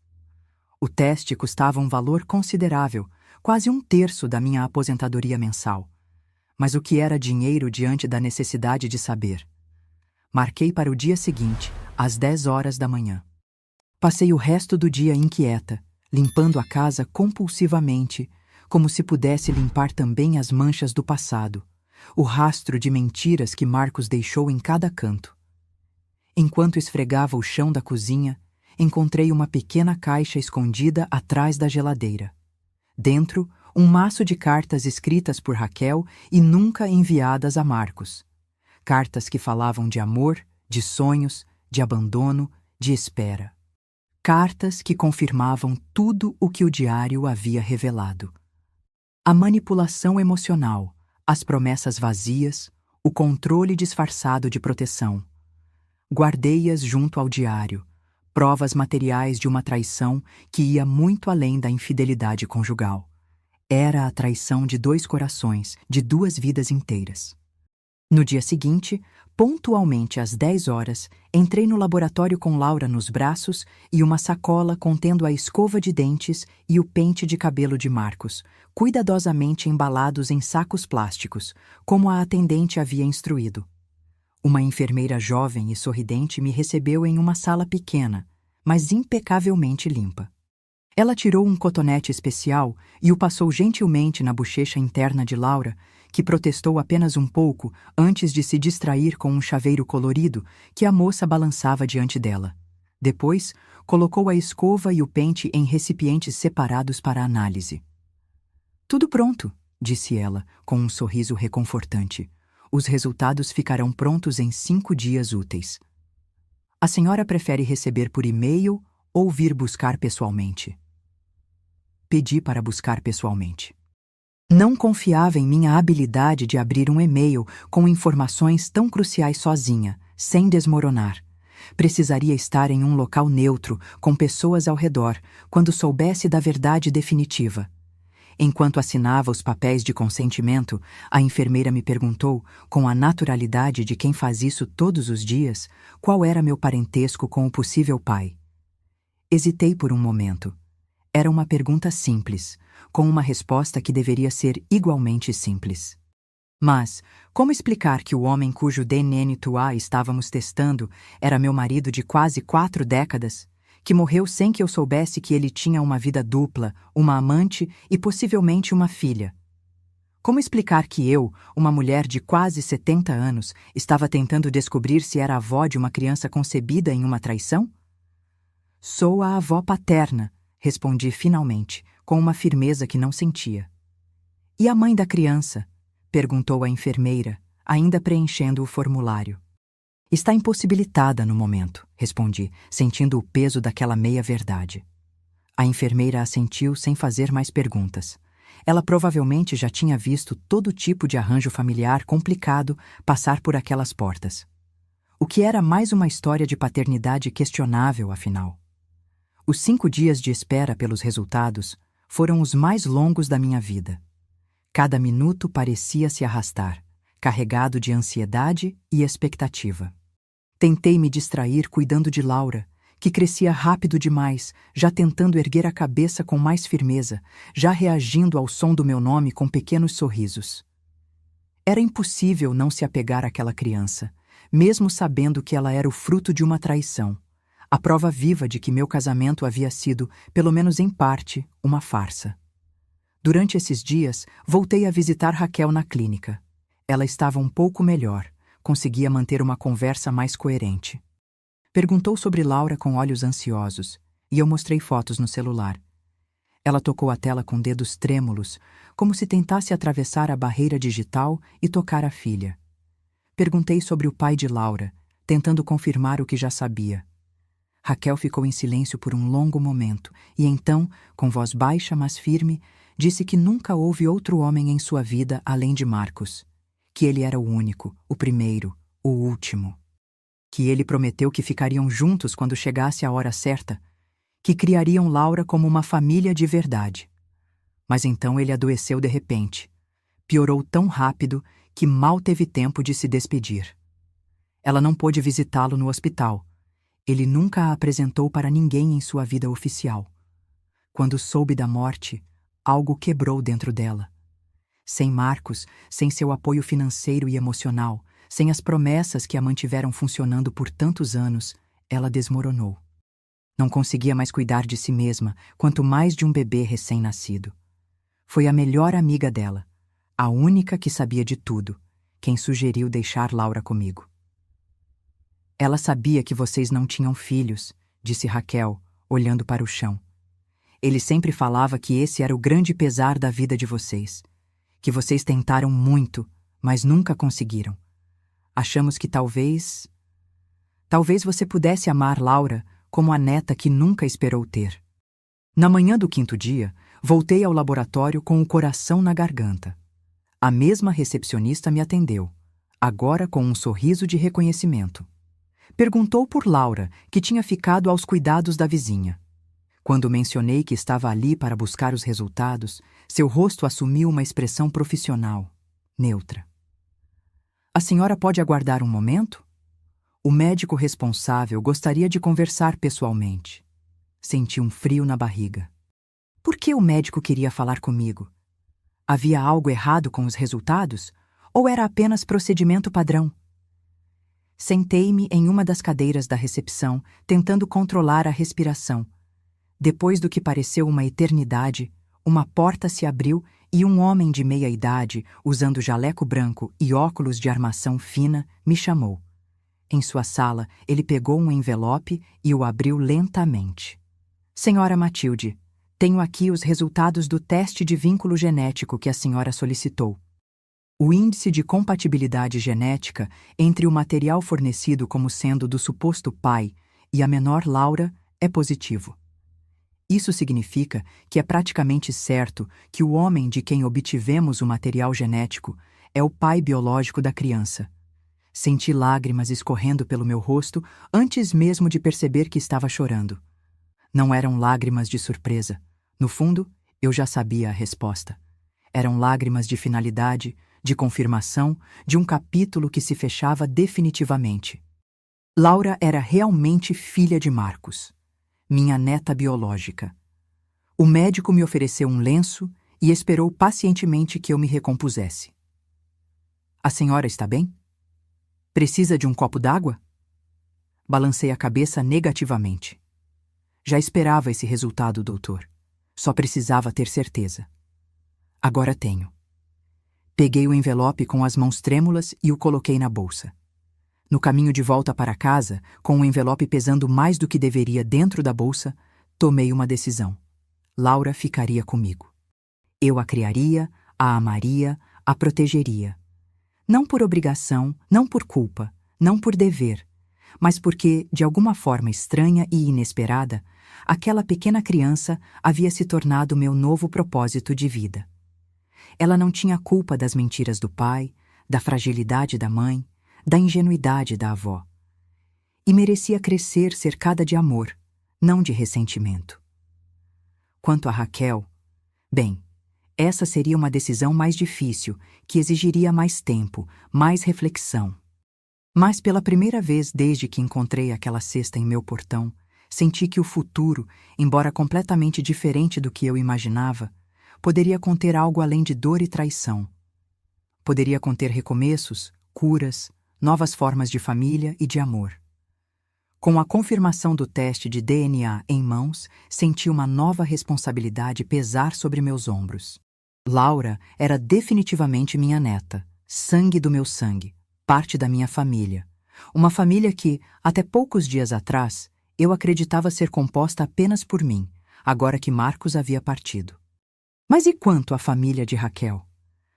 O teste custava um valor considerável, quase um terço da minha aposentadoria mensal. Mas o que era dinheiro diante da necessidade de saber? Marquei para o dia seguinte, às 10 horas da manhã. Passei o resto do dia inquieta, limpando a casa compulsivamente, como se pudesse limpar também as manchas do passado, o rastro de mentiras que Marcos deixou em cada canto. Enquanto esfregava o chão da cozinha, encontrei uma pequena caixa escondida atrás da geladeira. Dentro, um maço de cartas escritas por Raquel e nunca enviadas a Marcos. Cartas que falavam de amor, de sonhos, de abandono, de espera. Cartas que confirmavam tudo o que o diário havia revelado. A manipulação emocional, as promessas vazias, o controle disfarçado de proteção. Guardei-as junto ao diário, provas materiais de uma traição que ia muito além da infidelidade conjugal. Era a traição de 2 corações, de 2 vidas inteiras. No dia seguinte, pontualmente às 10 horas, entrei no laboratório com Laura nos braços e uma sacola contendo a escova de dentes e o pente de cabelo de Marcos, cuidadosamente embalados em sacos plásticos, como a atendente havia instruído. Uma enfermeira jovem e sorridente me recebeu em uma sala pequena, mas impecavelmente limpa. Ela tirou um cotonete especial e o passou gentilmente na bochecha interna de Laura, que protestou apenas um pouco antes de se distrair com um chaveiro colorido que a moça balançava diante dela. Depois, colocou a escova e o pente em recipientes separados para análise. "Tudo pronto", disse ela, com um sorriso reconfortante. "Os resultados ficarão prontos em 5 dias úteis. A senhora prefere receber por e-mail ou vir buscar pessoalmente?" Pedi para buscar pessoalmente. Não confiava em minha habilidade de abrir um e-mail com informações tão cruciais sozinha, sem desmoronar. Precisaria estar em um local neutro, com pessoas ao redor, quando soubesse da verdade definitiva. Enquanto assinava os papéis de consentimento, a enfermeira me perguntou, com a naturalidade de quem faz isso todos os dias, qual era meu parentesco com o possível pai. Hesitei por um momento. Era uma pergunta simples, com uma resposta que deveria ser igualmente simples. Mas, como explicar que o homem cujo DNA estávamos testando era meu marido de quase 4 décadas, que morreu sem que eu soubesse que ele tinha uma vida dupla, uma amante e possivelmente uma filha? Como explicar que eu, uma mulher de quase 70 anos, estava tentando descobrir se era avó de uma criança concebida em uma traição? "Sou a avó paterna", respondi finalmente, com uma firmeza que não sentia. "E a mãe da criança?", perguntou a enfermeira, ainda preenchendo o formulário. "Está impossibilitada no momento", respondi, sentindo o peso daquela meia-verdade. A enfermeira assentiu sem fazer mais perguntas. Ela provavelmente já tinha visto todo tipo de arranjo familiar complicado passar por aquelas portas. O que era mais uma história de paternidade questionável, afinal. Os 5 dias de espera pelos resultados foram os mais longos da minha vida. Cada minuto parecia se arrastar, carregado de ansiedade e expectativa. Tentei me distrair cuidando de Laura, que crescia rápido demais, já tentando erguer a cabeça com mais firmeza, já reagindo ao som do meu nome com pequenos sorrisos. Era impossível não se apegar àquela criança, mesmo sabendo que ela era o fruto de uma traição, a prova viva de que meu casamento havia sido, pelo menos em parte, uma farsa. Durante esses dias, voltei a visitar Raquel na clínica. Ela estava um pouco melhor, conseguia manter uma conversa mais coerente. Perguntou sobre Laura com olhos ansiosos, e eu mostrei fotos no celular. Ela tocou a tela com dedos trêmulos, como se tentasse atravessar a barreira digital e tocar a filha. Perguntei sobre o pai de Laura, tentando confirmar o que já sabia. Raquel ficou em silêncio por um longo momento e então, com voz baixa mas firme, disse que nunca houve outro homem em sua vida além de Marcos, que ele era o único, o primeiro, o último. Que ele prometeu que ficariam juntos quando chegasse a hora certa, que criariam Laura como uma família de verdade. Mas então ele adoeceu de repente. Piorou tão rápido que mal teve tempo de se despedir. Ela não pôde visitá-lo no hospital. Ele nunca a apresentou para ninguém em sua vida oficial. Quando soube da morte, algo quebrou dentro dela. Sem Marcos, sem seu apoio financeiro e emocional, sem as promessas que a mantiveram funcionando por tantos anos, ela desmoronou. Não conseguia mais cuidar de si mesma, quanto mais de um bebê recém-nascido. Foi a melhor amiga dela, a única que sabia de tudo, quem sugeriu deixar Laura comigo. Ela sabia que vocês não tinham filhos, disse Raquel, olhando para o chão. Ele sempre falava que esse era o grande pesar da vida de vocês, que vocês tentaram muito, mas nunca conseguiram. Achamos que talvez você pudesse amar Laura como a neta que nunca esperou ter. Na manhã do 5º dia, voltei ao laboratório com o coração na garganta. A mesma recepcionista me atendeu, agora com um sorriso de reconhecimento. Perguntou por Laura, que tinha ficado aos cuidados da vizinha. Quando mencionei que estava ali para buscar os resultados, seu rosto assumiu uma expressão profissional, neutra. A senhora pode aguardar um momento? O médico responsável gostaria de conversar pessoalmente. Senti um frio na barriga. Por que o médico queria falar comigo? Havia algo errado com os resultados? Ou era apenas procedimento padrão? Sentei-me em uma das cadeiras da recepção, tentando controlar a respiração. Depois do que pareceu uma eternidade, uma porta se abriu e um homem de meia-idade, usando jaleco branco e óculos de armação fina, me chamou. Em sua sala, ele pegou um envelope e o abriu lentamente. Senhora Matilde, tenho aqui os resultados do teste de vínculo genético que a senhora solicitou. O índice de compatibilidade genética entre o material fornecido como sendo do suposto pai e a menor Laura é positivo. Isso significa que é praticamente certo que o homem de quem obtivemos o material genético é o pai biológico da criança. Senti lágrimas escorrendo pelo meu rosto antes mesmo de perceber que estava chorando. Não eram lágrimas de surpresa. No fundo, eu já sabia a resposta. Eram lágrimas de finalidade, de confirmação, de um capítulo que se fechava definitivamente. Laura era realmente filha de Marcos, minha neta biológica. O médico me ofereceu um lenço e esperou pacientemente que eu me recompusesse. A senhora está bem? Precisa de um copo d'água? Balancei a cabeça negativamente. Já esperava esse resultado, doutor. Só precisava ter certeza. Agora tenho. Peguei o envelope com as mãos trêmulas e o coloquei na bolsa. No caminho de volta para casa, com o envelope pesando mais do que deveria dentro da bolsa, tomei uma decisão. Laura ficaria comigo. Eu a criaria, a amaria, a protegeria. Não por obrigação, não por culpa, não por dever, mas porque, de alguma forma estranha e inesperada, aquela pequena criança havia se tornado meu novo propósito de vida. Ela não tinha culpa das mentiras do pai, da fragilidade da mãe, da ingenuidade da avó. E merecia crescer cercada de amor, não de ressentimento. Quanto a Raquel, bem, essa seria uma decisão mais difícil, que exigiria mais tempo, mais reflexão. Mas pela primeira vez desde que encontrei aquela cesta em meu portão, senti que o futuro, embora completamente diferente do que eu imaginava, poderia conter algo além de dor e traição. Poderia conter recomeços, curas, novas formas de família e de amor. Com a confirmação do teste de DNA em mãos, senti uma nova responsabilidade pesar sobre meus ombros. Laura era definitivamente minha neta, sangue do meu sangue, parte da minha família. Uma família que, até poucos dias atrás, eu acreditava ser composta apenas por mim, agora que Marcos havia partido. Mas e quanto à família de Raquel?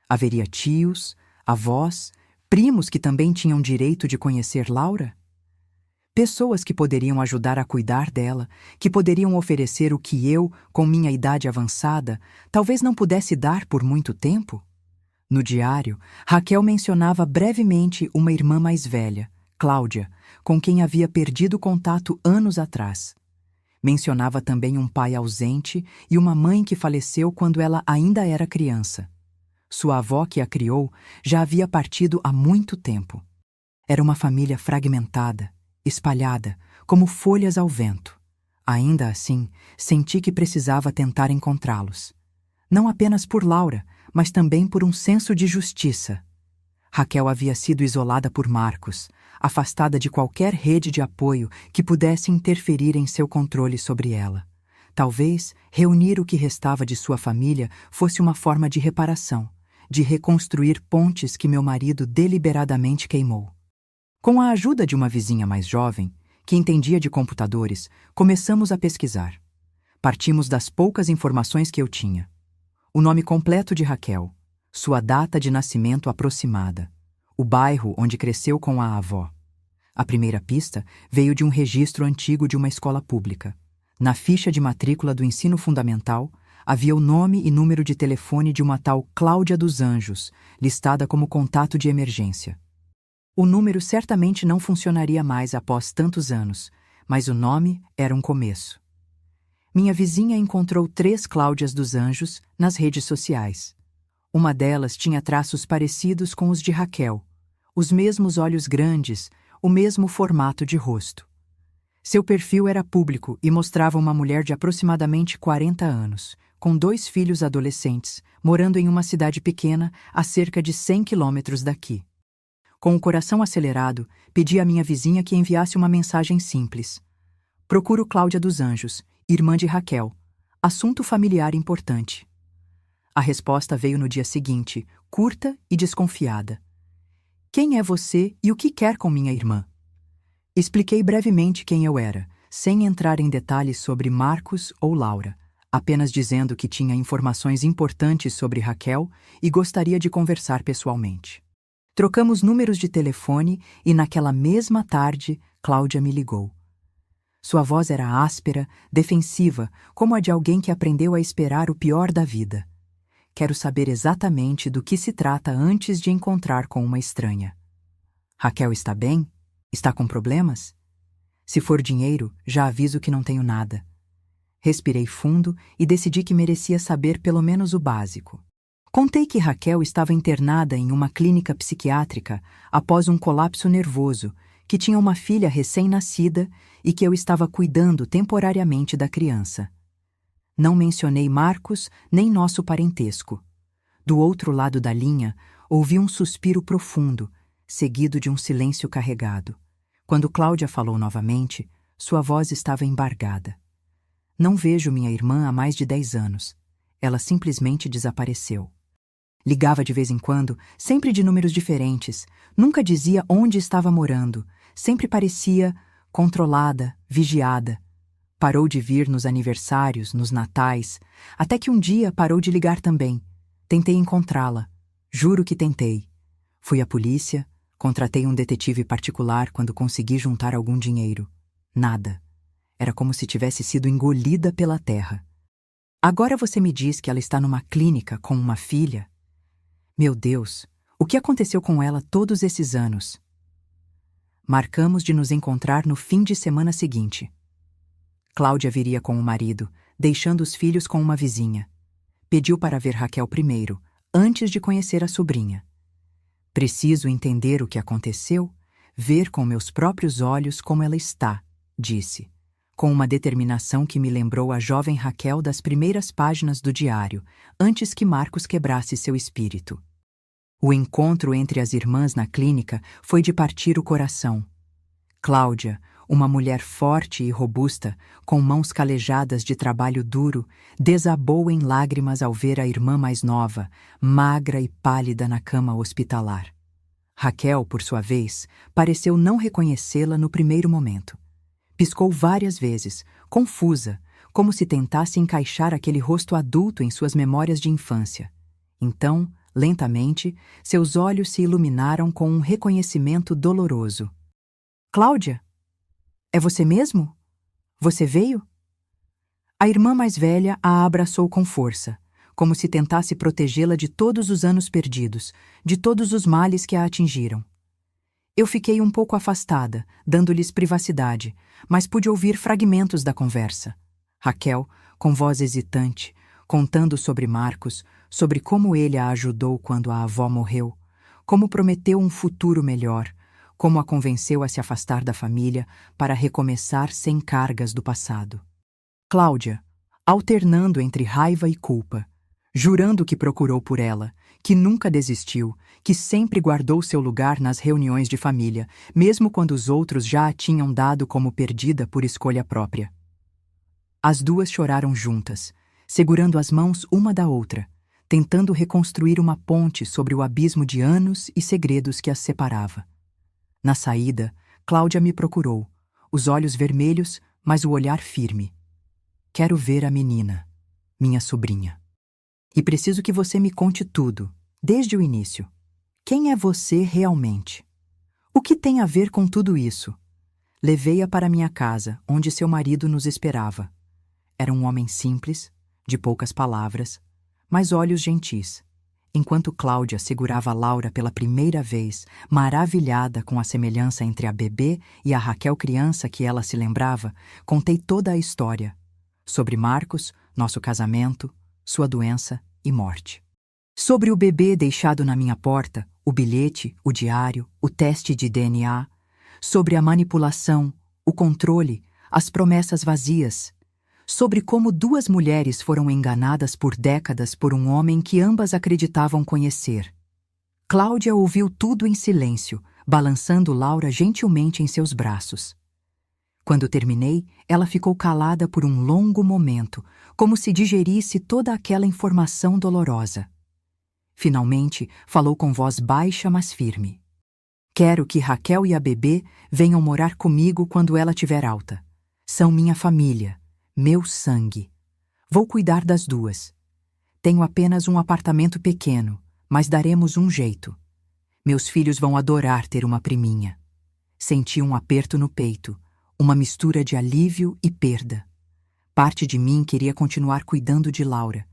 Haveria tios, avós, primos que também tinham direito de conhecer Laura? Pessoas que poderiam ajudar a cuidar dela, que poderiam oferecer o que eu, com minha idade avançada, talvez não pudesse dar por muito tempo? No diário, Raquel mencionava brevemente uma irmã mais velha, Cláudia, com quem havia perdido contato anos atrás. Mencionava também um pai ausente e uma mãe que faleceu quando ela ainda era criança. Sua avó, que a criou, já havia partido há muito tempo. Era uma família fragmentada, espalhada, como folhas ao vento. Ainda assim, senti que precisava tentar encontrá-los. Não apenas por Laura, mas também por um senso de justiça. Raquel havia sido isolada por Marcos, afastada de qualquer rede de apoio que pudesse interferir em seu controle sobre ela. Talvez reunir o que restava de sua família fosse uma forma de reparação, de reconstruir pontes que meu marido deliberadamente queimou. Com a ajuda de uma vizinha mais jovem, que entendia de computadores, começamos a pesquisar. Partimos das poucas informações que eu tinha. O nome completo de Raquel, sua data de nascimento aproximada, o bairro onde cresceu com a avó. A primeira pista veio de um registro antigo de uma escola pública. Na ficha de matrícula do ensino fundamental, havia o nome e número de telefone de uma tal Cláudia dos Anjos, listada como contato de emergência. O número certamente não funcionaria mais após tantos anos, mas o nome era um começo. Minha vizinha encontrou 3 Cláudias dos Anjos nas redes sociais. Uma delas tinha traços parecidos com os de Raquel, os mesmos olhos grandes, o mesmo formato de rosto. Seu perfil era público e mostrava uma mulher de aproximadamente 40 anos, com 2 filhos adolescentes, morando em uma cidade pequena a cerca de 100 quilômetros daqui. Com o coração acelerado, pedi à minha vizinha que enviasse uma mensagem simples. Procuro Cláudia dos Anjos, irmã de Raquel. Assunto familiar importante. A resposta veio no dia seguinte, curta e desconfiada. Quem é você e o que quer com minha irmã? Expliquei brevemente quem eu era, sem entrar em detalhes sobre Marcos ou Laura, apenas dizendo que tinha informações importantes sobre Raquel e gostaria de conversar pessoalmente. Trocamos números de telefone e naquela mesma tarde, Cláudia me ligou. Sua voz era áspera, defensiva, como a de alguém que aprendeu a esperar o pior da vida. Quero saber exatamente do que se trata antes de encontrar com uma estranha. Raquel está bem? Está com problemas? Se for dinheiro, já aviso que não tenho nada. Respirei fundo e decidi que merecia saber pelo menos o básico. Contei que Raquel estava internada em uma clínica psiquiátrica após um colapso nervoso, que tinha uma filha recém-nascida e que eu estava cuidando temporariamente da criança. Não mencionei Marcos nem nosso parentesco. Do outro lado da linha, ouvi um suspiro profundo, seguido de um silêncio carregado. Quando Cláudia falou novamente, sua voz estava embargada. Não vejo minha irmã há mais de 10 anos. Ela simplesmente desapareceu. Ligava de vez em quando, sempre de números diferentes. Nunca dizia onde estava morando. Sempre parecia controlada, vigiada. Parou de vir nos aniversários, nos natais, até que um dia parou de ligar também. Tentei encontrá-la. Juro que tentei. Fui à polícia, contratei um detetive particular quando consegui juntar algum dinheiro. Nada. Era como se tivesse sido engolida pela terra. Agora você me diz que ela está numa clínica com uma filha? Meu Deus, o que aconteceu com ela todos esses anos? Marcamos de nos encontrar no fim de semana seguinte. Cláudia viria com o marido, deixando os filhos com uma vizinha. Pediu para ver Raquel primeiro, antes de conhecer a sobrinha. Preciso entender o que aconteceu, ver com meus próprios olhos como ela está, disse, com uma determinação que me lembrou a jovem Raquel das primeiras páginas do diário, antes que Marcos quebrasse seu espírito. O encontro entre as irmãs na clínica foi de partir o coração. Cláudia, uma mulher forte e robusta, com mãos calejadas de trabalho duro, desabou em lágrimas ao ver a irmã mais nova, magra e pálida na cama hospitalar. Raquel, por sua vez, pareceu não reconhecê-la no primeiro momento. Piscou várias vezes, confusa, como se tentasse encaixar aquele rosto adulto em suas memórias de infância. Então, lentamente, seus olhos se iluminaram com um reconhecimento doloroso. Cláudia? É você mesmo? Você veio? A irmã mais velha a abraçou com força, como se tentasse protegê-la de todos os anos perdidos, de todos os males que a atingiram. Eu fiquei um pouco afastada, dando-lhes privacidade, mas pude ouvir fragmentos da conversa. Raquel, com voz hesitante, contando sobre Marcos, sobre como ele a ajudou quando a avó morreu, como prometeu um futuro melhor, como a convenceu a se afastar da família para recomeçar sem cargas do passado. Cláudia, alternando entre raiva e culpa, jurando que procurou por ela, que nunca desistiu, que sempre guardou seu lugar nas reuniões de família, mesmo quando os outros já a tinham dado como perdida por escolha própria. As duas choraram juntas, segurando as mãos uma da outra, tentando reconstruir uma ponte sobre o abismo de anos e segredos que as separava. Na saída, Cláudia me procurou, os olhos vermelhos, mas o olhar firme. Quero ver a menina, minha sobrinha. E preciso que você me conte tudo, desde o início. Quem é você realmente? O que tem a ver com tudo isso? Levei-a para minha casa, onde seu marido nos esperava. Era um homem simples, de poucas palavras, mas olhos gentis. Enquanto Cláudia segurava Laura pela primeira vez, maravilhada com a semelhança entre a bebê e a Raquel criança que ela se lembrava, contei toda a história. Sobre Marcos, nosso casamento, sua doença e morte. Sobre o bebê deixado na minha porta, o bilhete, o diário, o teste de DNA. Sobre a manipulação, o controle, as promessas vazias. Sobre como duas mulheres foram enganadas por décadas por um homem que ambas acreditavam conhecer. Cláudia ouviu tudo em silêncio, balançando Laura gentilmente em seus braços. Quando terminei, ela ficou calada por um longo momento, como se digerisse toda aquela informação dolorosa. Finalmente, falou com voz baixa, mas firme. Quero que Raquel e a bebê venham morar comigo quando ela tiver alta. São minha família, meu sangue. Vou cuidar das duas. Tenho apenas um apartamento pequeno, mas daremos um jeito. Meus filhos vão adorar ter uma priminha. Senti um aperto no peito, uma mistura de alívio e perda. Parte de mim queria continuar cuidando de Laura.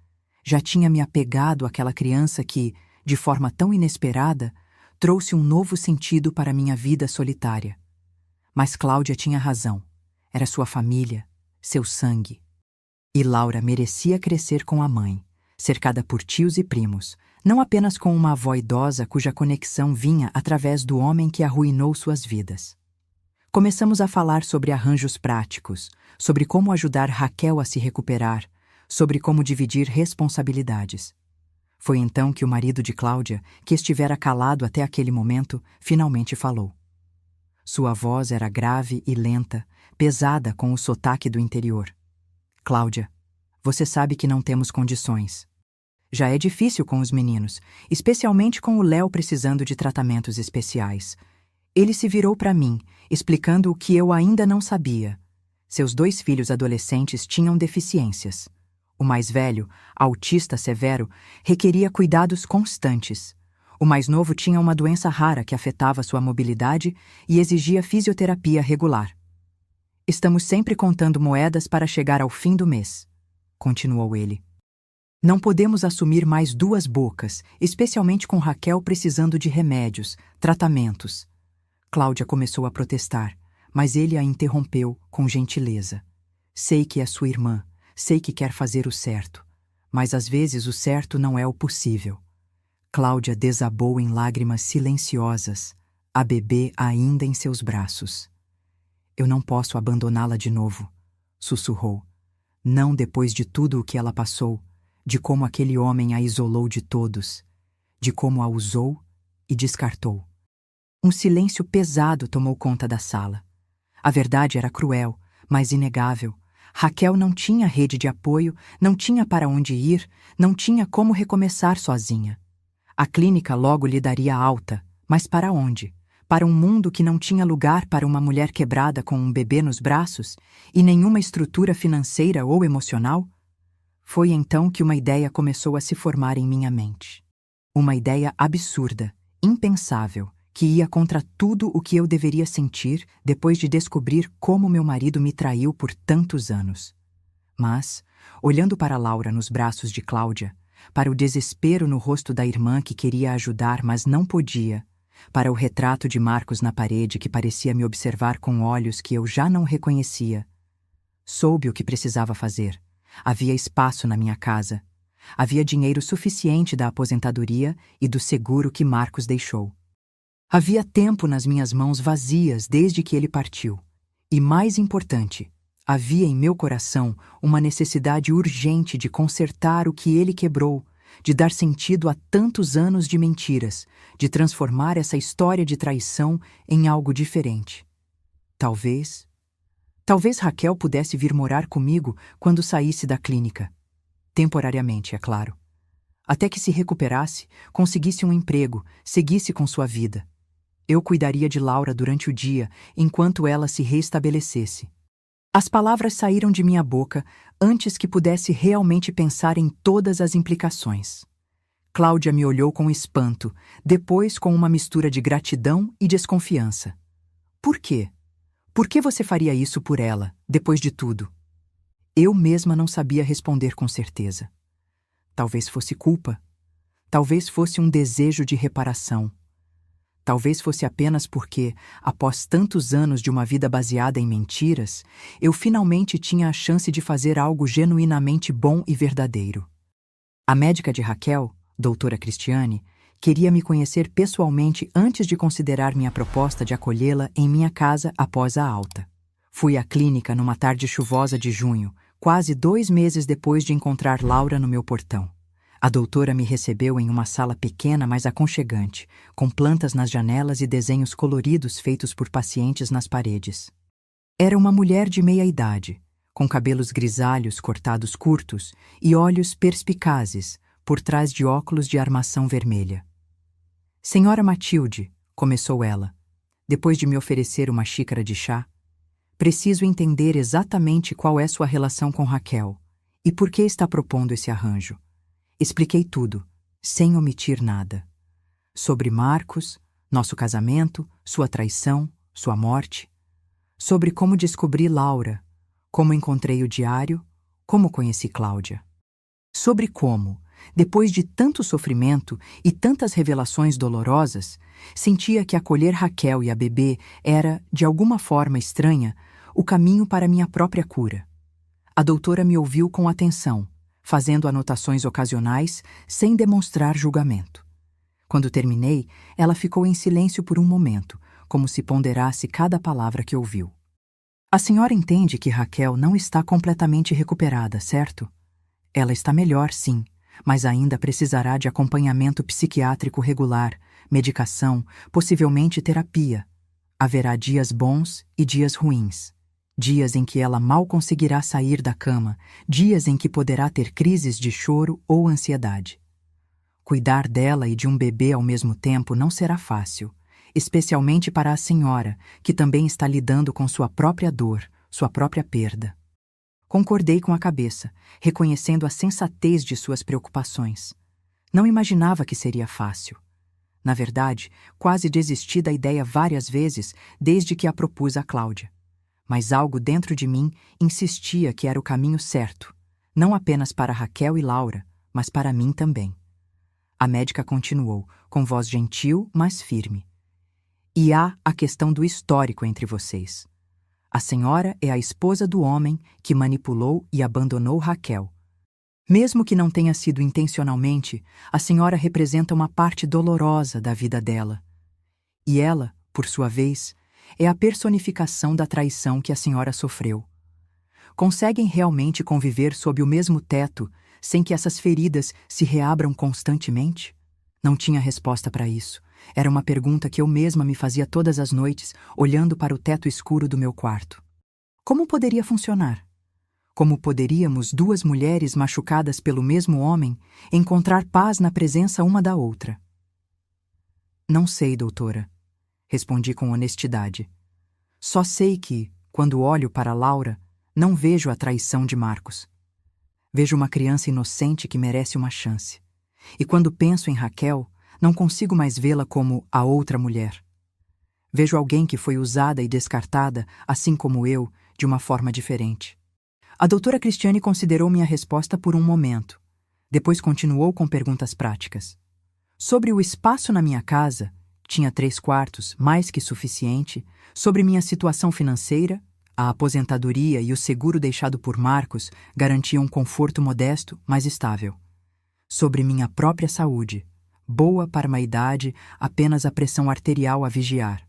Já tinha me apegado àquela criança que, de forma tão inesperada, trouxe um novo sentido para minha vida solitária. Mas Cláudia tinha razão. Era sua família, seu sangue. E Laura merecia crescer com a mãe, cercada por tios e primos, não apenas com uma avó idosa cuja conexão vinha através do homem que arruinou suas vidas. Começamos a falar sobre arranjos práticos, sobre como ajudar Raquel a se recuperar, sobre como dividir responsabilidades. Foi então que o marido de Cláudia, que estivera calado até aquele momento, finalmente falou. Sua voz era grave e lenta, pesada com o sotaque do interior. Cláudia, você sabe que não temos condições. Já é difícil com os meninos, especialmente com o Léo precisando de tratamentos especiais. Ele se virou para mim, explicando o que eu ainda não sabia. Seus 2 filhos adolescentes tinham deficiências. O mais velho, autista severo, requeria cuidados constantes. O mais novo tinha uma doença rara que afetava sua mobilidade e exigia fisioterapia regular. Estamos sempre contando moedas para chegar ao fim do mês, continuou ele. Não podemos assumir mais 2 bocas, especialmente com Raquel precisando de remédios, tratamentos. Cláudia começou a protestar, mas ele a interrompeu com gentileza. Sei que é sua irmã, sei que quer fazer o certo, mas às vezes o certo não é o possível. Cláudia desabou em lágrimas silenciosas, a bebê ainda em seus braços. Eu não posso abandoná-la de novo, sussurrou. Não depois de tudo o que ela passou, de como aquele homem a isolou de todos, de como a usou e descartou. Um silêncio pesado tomou conta da sala. A verdade era cruel, mas inegável. Raquel não tinha rede de apoio, não tinha para onde ir, não tinha como recomeçar sozinha. A clínica logo lhe daria alta, mas para onde? Para um mundo que não tinha lugar para uma mulher quebrada com um bebê nos braços e nenhuma estrutura financeira ou emocional? Foi então que uma ideia começou a se formar em minha mente. Uma ideia absurda, impensável, que ia contra tudo o que eu deveria sentir depois de descobrir como meu marido me traiu por tantos anos. Mas, olhando para Laura nos braços de Cláudia, para o desespero no rosto da irmã que queria ajudar, mas não podia, para o retrato de Marcos na parede que parecia me observar com olhos que eu já não reconhecia. Soube o que precisava fazer. Havia espaço na minha casa. Havia dinheiro suficiente da aposentadoria e do seguro que Marcos deixou. Havia tempo nas minhas mãos vazias desde que ele partiu. E mais importante, havia em meu coração uma necessidade urgente de consertar o que ele quebrou, de dar sentido a tantos anos de mentiras, de transformar essa história de traição em algo diferente. Talvez Raquel pudesse vir morar comigo quando saísse da clínica. Temporariamente, é claro. Até que se recuperasse, conseguisse um emprego, seguisse com sua vida. Eu cuidaria de Laura durante o dia, enquanto ela se reestabelecesse. As palavras saíram de minha boca antes que pudesse realmente pensar em todas as implicações. Cláudia me olhou com espanto, depois com uma mistura de gratidão e desconfiança. Por quê? Por que você faria isso por ela, depois de tudo? Eu mesma não sabia responder com certeza. Talvez fosse culpa. Talvez fosse um desejo de reparação. Talvez fosse apenas porque, após tantos anos de uma vida baseada em mentiras, eu finalmente tinha a chance de fazer algo genuinamente bom e verdadeiro. A médica de Raquel, doutora Cristiane, queria me conhecer pessoalmente antes de considerar minha proposta de acolhê-la em minha casa após a alta. Fui à clínica numa tarde chuvosa de junho, quase 2 meses depois de encontrar Laura no meu portão. A doutora me recebeu em uma sala pequena, mas aconchegante, com plantas nas janelas e desenhos coloridos feitos por pacientes nas paredes. Era uma mulher de meia idade, com cabelos grisalhos cortados curtos e olhos perspicazes por trás de óculos de armação vermelha. Senhora Matilde, começou ela, depois de me oferecer uma xícara de chá, preciso entender exatamente qual é sua relação com Raquel e por que está propondo esse arranjo. Expliquei tudo, sem omitir nada. Sobre Marcos, nosso casamento, sua traição, sua morte. Sobre como descobri Laura, como encontrei o diário, como conheci Cláudia. Sobre como, depois de tanto sofrimento e tantas revelações dolorosas, sentia que acolher Raquel e a bebê era, de alguma forma estranha, o caminho para minha própria cura. A doutora me ouviu com atenção, fazendo anotações ocasionais sem demonstrar julgamento. Quando terminei, ela ficou em silêncio por um momento, como se ponderasse cada palavra que ouviu. A senhora entende que Raquel não está completamente recuperada, certo? Ela está melhor, sim, mas ainda precisará de acompanhamento psiquiátrico regular, medicação, possivelmente terapia. Haverá dias bons e dias ruins. Dias em que ela mal conseguirá sair da cama, dias em que poderá ter crises de choro ou ansiedade. Cuidar dela e de um bebê ao mesmo tempo não será fácil, especialmente para a senhora, que também está lidando com sua própria dor, sua própria perda. Concordei com a cabeça, reconhecendo a sensatez de suas preocupações. Não imaginava que seria fácil. Na verdade, quase desisti da ideia várias vezes desde que a propus a Cláudia. Mas algo dentro de mim insistia que era o caminho certo, não apenas para Raquel e Laura, mas para mim também. A médica continuou, com voz gentil, mas firme. E há a questão do histórico entre vocês. A senhora é a esposa do homem que manipulou e abandonou Raquel. Mesmo que não tenha sido intencionalmente, a senhora representa uma parte dolorosa da vida dela. E ela, por sua vez, é a personificação da traição que a senhora sofreu. Conseguem realmente conviver sob o mesmo teto sem que essas feridas se reabram constantemente? Não tinha resposta para isso. Era uma pergunta que eu mesma me fazia todas as noites, olhando para o teto escuro do meu quarto. Como poderia funcionar? Como poderíamos, 2 mulheres machucadas pelo mesmo homem, encontrar paz na presença uma da outra? Não sei, doutora. Respondi com honestidade. Só sei que, quando olho para Laura, não vejo a traição de Marcos. Vejo uma criança inocente que merece uma chance. E quando penso em Raquel, não consigo mais vê-la como a outra mulher. Vejo alguém que foi usada e descartada, assim como eu, de uma forma diferente. A doutora Cristiane considerou minha resposta por um momento. Depois continuou com perguntas práticas. Sobre o espaço na minha casa, Tinha 3 quartos, mais que suficiente. Sobre minha situação financeira, a aposentadoria e o seguro deixado por Marcos garantiam um conforto modesto, mas estável. Sobre minha própria saúde, boa para uma idade, apenas a pressão arterial a vigiar.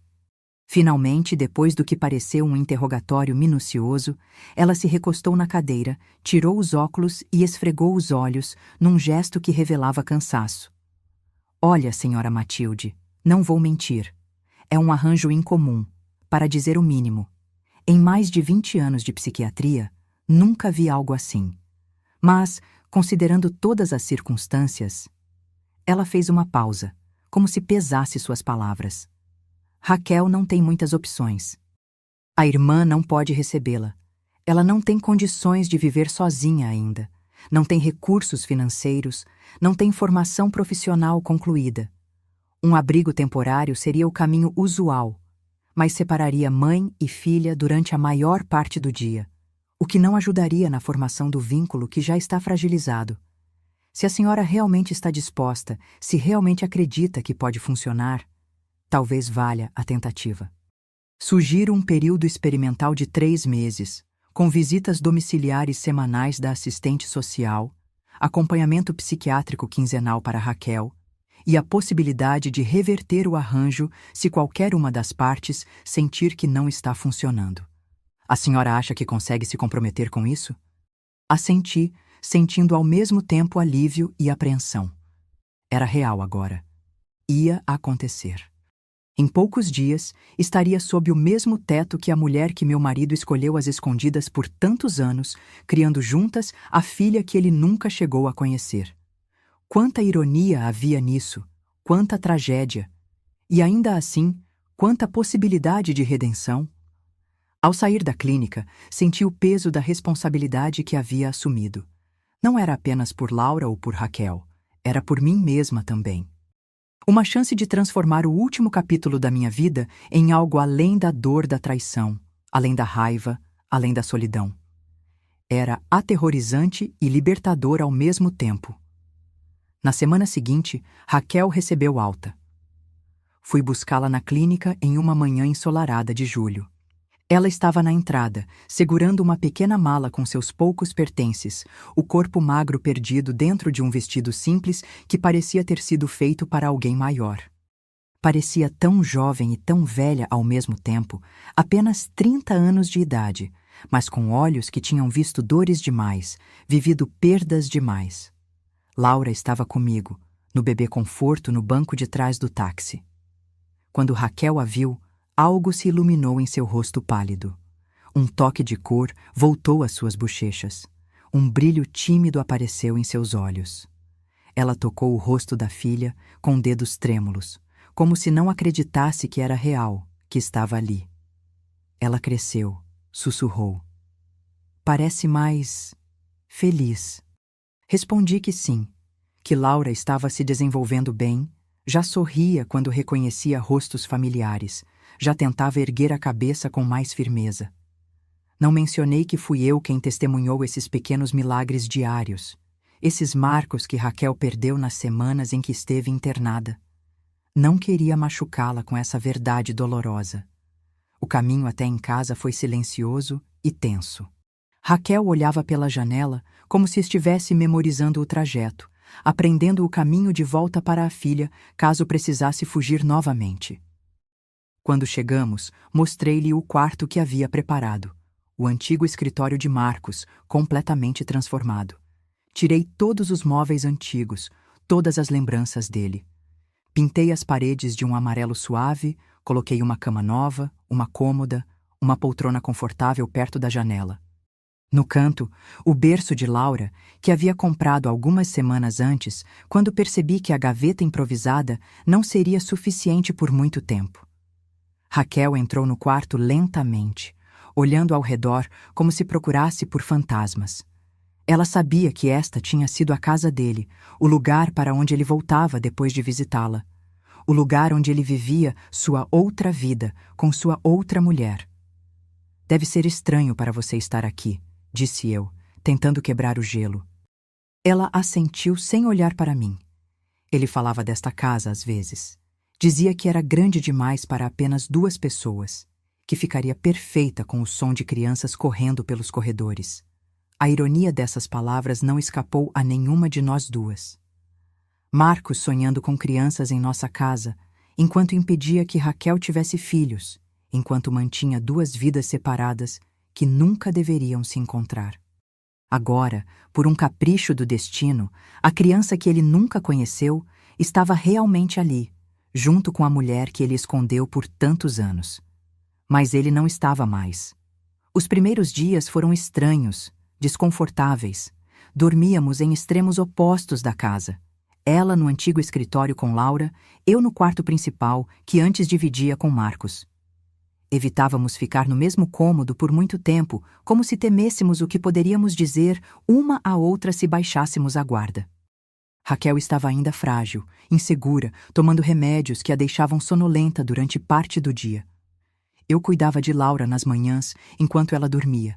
Finalmente, depois do que pareceu um interrogatório minucioso, ela se recostou na cadeira, tirou os óculos e esfregou os olhos num gesto que revelava cansaço. Olha, senhora Matilde, não vou mentir. É um arranjo incomum, para dizer o mínimo. Em mais de 20 anos de psiquiatria, nunca vi algo assim. Mas, considerando todas as circunstâncias... Ela fez uma pausa, como se pesasse suas palavras. Raquel não tem muitas opções. A irmã não pode recebê-la. Ela não tem condições de viver sozinha ainda. Não tem recursos financeiros, não tem formação profissional concluída. Um abrigo temporário seria o caminho usual, mas separaria mãe e filha durante a maior parte do dia, o que não ajudaria na formação do vínculo que já está fragilizado. Se a senhora realmente está disposta, se realmente acredita que pode funcionar, talvez valha a tentativa. Sugiro um período experimental de 3 meses, com visitas domiciliares semanais da assistente social, acompanhamento psiquiátrico quinzenal para Raquel e a possibilidade de reverter o arranjo se qualquer uma das partes sentir que não está funcionando. A senhora acha que consegue se comprometer com isso? Assenti, sentindo ao mesmo tempo alívio e apreensão. Era real agora. Ia acontecer. Em poucos dias, estaria sob o mesmo teto que a mulher que meu marido escolheu às escondidas por tantos anos, criando juntas a filha que ele nunca chegou a conhecer. Quanta ironia havia nisso, quanta tragédia. E ainda assim, quanta possibilidade de redenção. Ao sair da clínica, senti o peso da responsabilidade que havia assumido. Não era apenas por Laura ou por Raquel, era por mim mesma também. Uma chance de transformar o último capítulo da minha vida em algo além da dor da traição, além da raiva, além da solidão. Era aterrorizante e libertador ao mesmo tempo. Na semana seguinte, Raquel recebeu alta. Fui buscá-la na clínica em uma manhã ensolarada de julho. Ela estava na entrada, segurando uma pequena mala com seus poucos pertences, o corpo magro perdido dentro de um vestido simples que parecia ter sido feito para alguém maior. Parecia tão jovem e tão velha ao mesmo tempo, apenas 30 anos de idade, mas com olhos que tinham visto dores demais, vivido perdas demais. Laura estava comigo, no bebê conforto no banco de trás do táxi. Quando Raquel a viu, algo se iluminou em seu rosto pálido. Um toque de cor voltou às suas bochechas. Um brilho tímido apareceu em seus olhos. Ela tocou o rosto da filha com dedos trêmulos, como se não acreditasse que era real, que estava ali. Ela cresceu, sussurrou. Parece mais... feliz. Respondi que sim, que Laura estava se desenvolvendo bem, já sorria quando reconhecia rostos familiares, já tentava erguer a cabeça com mais firmeza. Não mencionei que fui eu quem testemunhou esses pequenos milagres diários, esses marcos que Raquel perdeu nas semanas em que esteve internada. Não queria machucá-la com essa verdade dolorosa. O caminho até em casa foi silencioso e tenso. Raquel olhava pela janela como se estivesse memorizando o trajeto, aprendendo o caminho de volta para a filha caso precisasse fugir novamente. Quando chegamos, mostrei-lhe o quarto que havia preparado, o antigo escritório de Marcos, completamente transformado. Tirei todos os móveis antigos, todas as lembranças dele. Pintei as paredes de um amarelo suave, coloquei uma cama nova, uma cômoda, uma poltrona confortável perto da janela. No canto, o berço de Laura, que havia comprado algumas semanas antes, quando percebi que a gaveta improvisada não seria suficiente por muito tempo. Raquel entrou no quarto lentamente, olhando ao redor como se procurasse por fantasmas. Ela sabia que esta tinha sido a casa dele, o lugar para onde ele voltava depois de visitá-la, o lugar onde ele vivia sua outra vida com sua outra mulher. Deve ser estranho para você estar aqui, disse eu, tentando quebrar o gelo. Ela assentiu sem olhar para mim. Ele falava desta casa às vezes. Dizia que era grande demais para apenas 2 pessoas, que ficaria perfeita com o som de crianças correndo pelos corredores. A ironia dessas palavras não escapou a nenhuma de nós duas. Marcos sonhando com crianças em nossa casa, enquanto impedia que Raquel tivesse filhos, enquanto mantinha 2 vidas separadas que nunca deveriam se encontrar. Agora, por um capricho do destino, a criança que ele nunca conheceu estava realmente ali, junto com a mulher que ele escondeu por tantos anos. Mas ele não estava mais. Os primeiros dias foram estranhos, desconfortáveis. Dormíamos em extremos opostos da casa. Ela no antigo escritório com Laura, eu no quarto principal, que antes dividia com Marcos. Evitávamos ficar no mesmo cômodo por muito tempo, como se temêssemos o que poderíamos dizer uma à outra se baixássemos a guarda. Raquel estava ainda frágil, insegura, tomando remédios que a deixavam sonolenta durante parte do dia. Eu cuidava de Laura nas manhãs, enquanto ela dormia.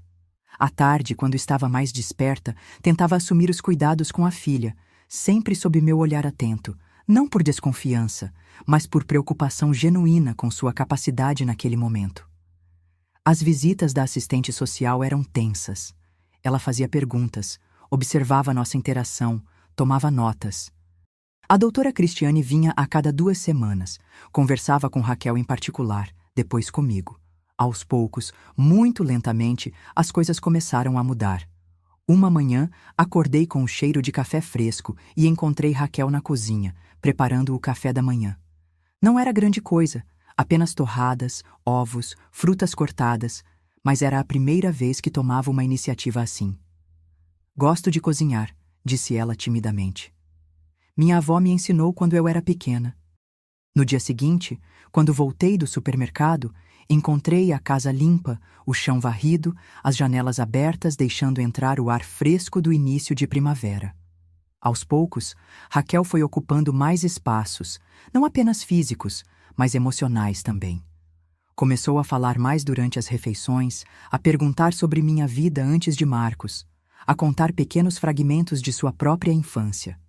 À tarde, quando estava mais desperta, tentava assumir os cuidados com a filha, sempre sob meu olhar atento, não por desconfiança, mas por preocupação genuína com sua capacidade naquele momento. As visitas da assistente social eram tensas. Ela fazia perguntas, observava nossa interação, tomava notas. A doutora Cristiane vinha a cada 2 semanas, conversava com Raquel em particular, depois comigo. Aos poucos, muito lentamente, as coisas começaram a mudar. Uma manhã, acordei com o cheiro de café fresco e encontrei Raquel na cozinha, preparando o café da manhã. Não era grande coisa, apenas torradas, ovos, frutas cortadas, mas era a primeira vez que tomava uma iniciativa assim. Gosto de cozinhar, disse ela timidamente. Minha avó me ensinou quando eu era pequena. No dia seguinte, quando voltei do supermercado, encontrei a casa limpa, o chão varrido, as janelas abertas deixando entrar o ar fresco do início de primavera. Aos poucos, Raquel foi ocupando mais espaços, não apenas físicos, mas emocionais também. Começou a falar mais durante as refeições, a perguntar sobre minha vida antes de Marcos, a contar pequenos fragmentos de sua própria infância.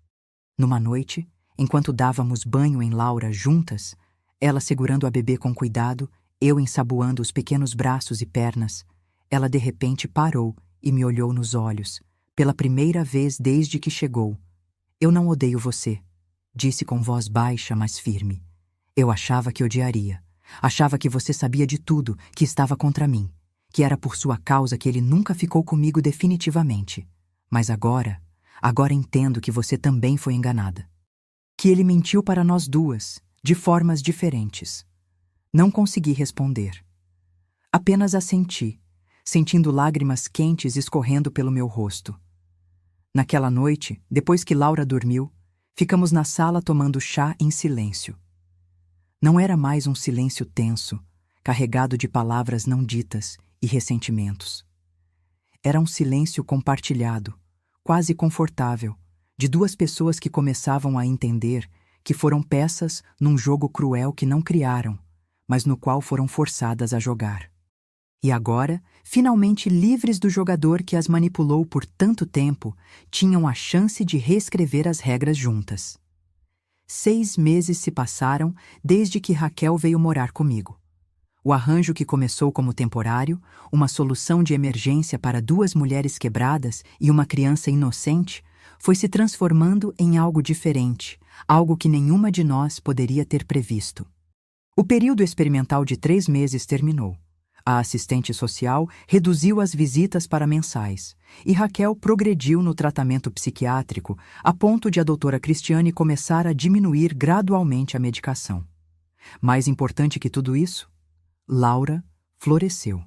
Numa noite, enquanto dávamos banho em Laura juntas, ela segurando a bebê com cuidado, eu ensaboando os pequenos braços e pernas, ela de repente parou e me olhou nos olhos, pela primeira vez desde que chegou. Eu não odeio você, disse com voz baixa, mas firme. Eu achava que odiaria. Achava que você sabia de tudo, que estava contra mim, que era por sua causa que ele nunca ficou comigo definitivamente. Mas agora entendo que você também foi enganada. Que ele mentiu para nós duas, de formas diferentes. Não consegui responder. Apenas assenti, sentindo lágrimas quentes escorrendo pelo meu rosto. Naquela noite, depois que Laura dormiu, ficamos na sala tomando chá em silêncio. Não era mais um silêncio tenso, carregado de palavras não ditas e ressentimentos. Era um silêncio compartilhado, quase confortável, de 2 pessoas que começavam a entender que foram peças num jogo cruel que não criaram, mas no qual foram forçadas a jogar. E agora, finalmente livres do jogador que as manipulou por tanto tempo, tinham a chance de reescrever as regras juntas. 6 meses se passaram desde que Raquel veio morar comigo. O arranjo que começou como temporário, uma solução de emergência para 2 mulheres quebradas e uma criança inocente, foi se transformando em algo diferente, algo que nenhuma de nós poderia ter previsto. O período experimental de 3 meses terminou. A assistente social reduziu as visitas para mensais, e Raquel progrediu no tratamento psiquiátrico a ponto de a doutora Cristiane começar a diminuir gradualmente a medicação. Mais importante que tudo isso, Laura floresceu.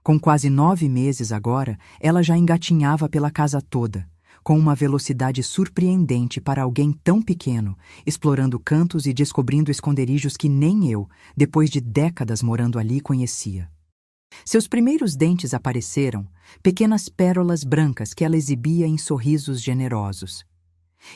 Com quase 9 meses agora, ela já engatinhava pela casa toda, com uma velocidade surpreendente para alguém tão pequeno, explorando cantos e descobrindo esconderijos que nem eu, depois de décadas morando ali, conhecia. Seus primeiros dentes apareceram, pequenas pérolas brancas que ela exibia em sorrisos generosos.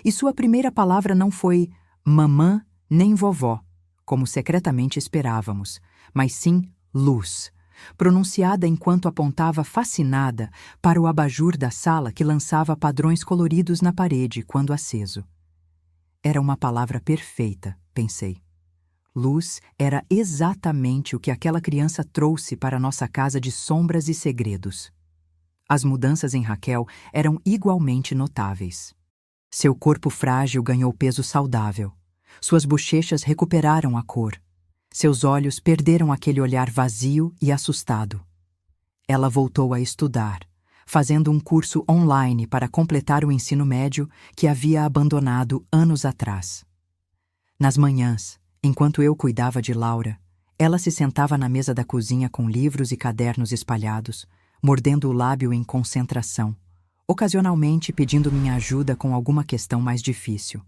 E sua primeira palavra não foi mamã nem vovó, como secretamente esperávamos, mas sim luz, pronunciada enquanto apontava fascinada para o abajur da sala que lançava padrões coloridos na parede quando aceso. Era uma palavra perfeita, pensei. luz era exatamente o que aquela criança trouxe para nossa casa de sombras e segredos. As mudanças em Raquel eram igualmente notáveis. Seu corpo frágil ganhou peso saudável. Suas bochechas recuperaram a cor. Seus olhos perderam aquele olhar vazio e assustado. Ela voltou a estudar, fazendo um curso online para completar o ensino médio que havia abandonado anos atrás. Nas manhãs, enquanto eu cuidava de Laura, ela se sentava na mesa da cozinha com livros e cadernos espalhados, mordendo o lábio em concentração, ocasionalmente pedindo minha ajuda com alguma questão mais difícil.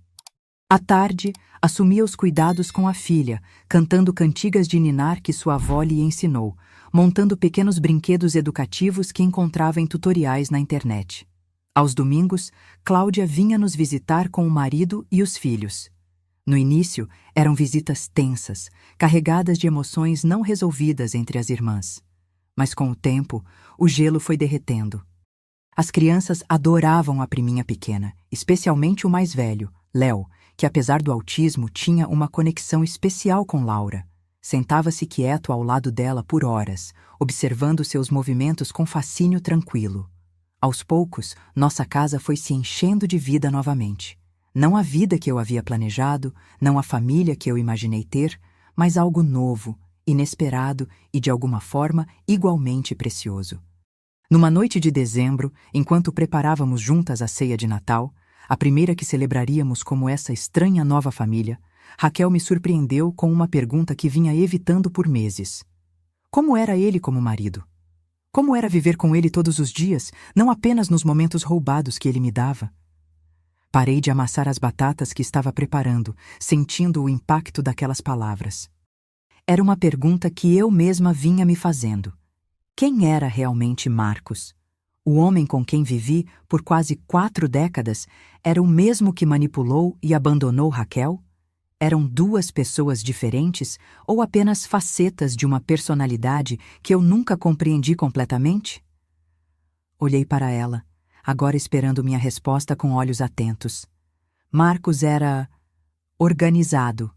À tarde, assumia os cuidados com a filha, cantando cantigas de ninar que sua avó lhe ensinou, montando pequenos brinquedos educativos que encontrava em tutoriais na internet. Aos domingos, Cláudia vinha nos visitar com o marido e os filhos. No início, eram visitas tensas, carregadas de emoções não resolvidas entre as irmãs. Mas com o tempo, o gelo foi derretendo. As crianças adoravam a priminha pequena, especialmente o mais velho, Léo, que apesar do autismo tinha uma conexão especial com Laura. Sentava-se quieto ao lado dela por horas, observando seus movimentos com fascínio tranquilo. Aos poucos, nossa casa foi se enchendo de vida novamente. Não a vida que eu havia planejado, não a família que eu imaginei ter, mas algo novo, inesperado e, de alguma forma, igualmente precioso. Numa noite de dezembro, enquanto preparávamos juntas a ceia de Natal, a primeira que celebraríamos como essa estranha nova família, Raquel me surpreendeu com uma pergunta que vinha evitando por meses. Como era ele como marido? Como era viver com ele todos os dias, não apenas nos momentos roubados que ele me dava? Parei de amassar as batatas que estava preparando, sentindo o impacto daquelas palavras. Era uma pergunta que eu mesma vinha me fazendo. Quem era realmente Marcos? O homem com quem vivi por quase 4 décadas era o mesmo que manipulou e abandonou Raquel? Eram 2 pessoas diferentes ou apenas facetas de uma personalidade que eu nunca compreendi completamente? Olhei para ela, agora esperando minha resposta com olhos atentos. Marcos era organizado,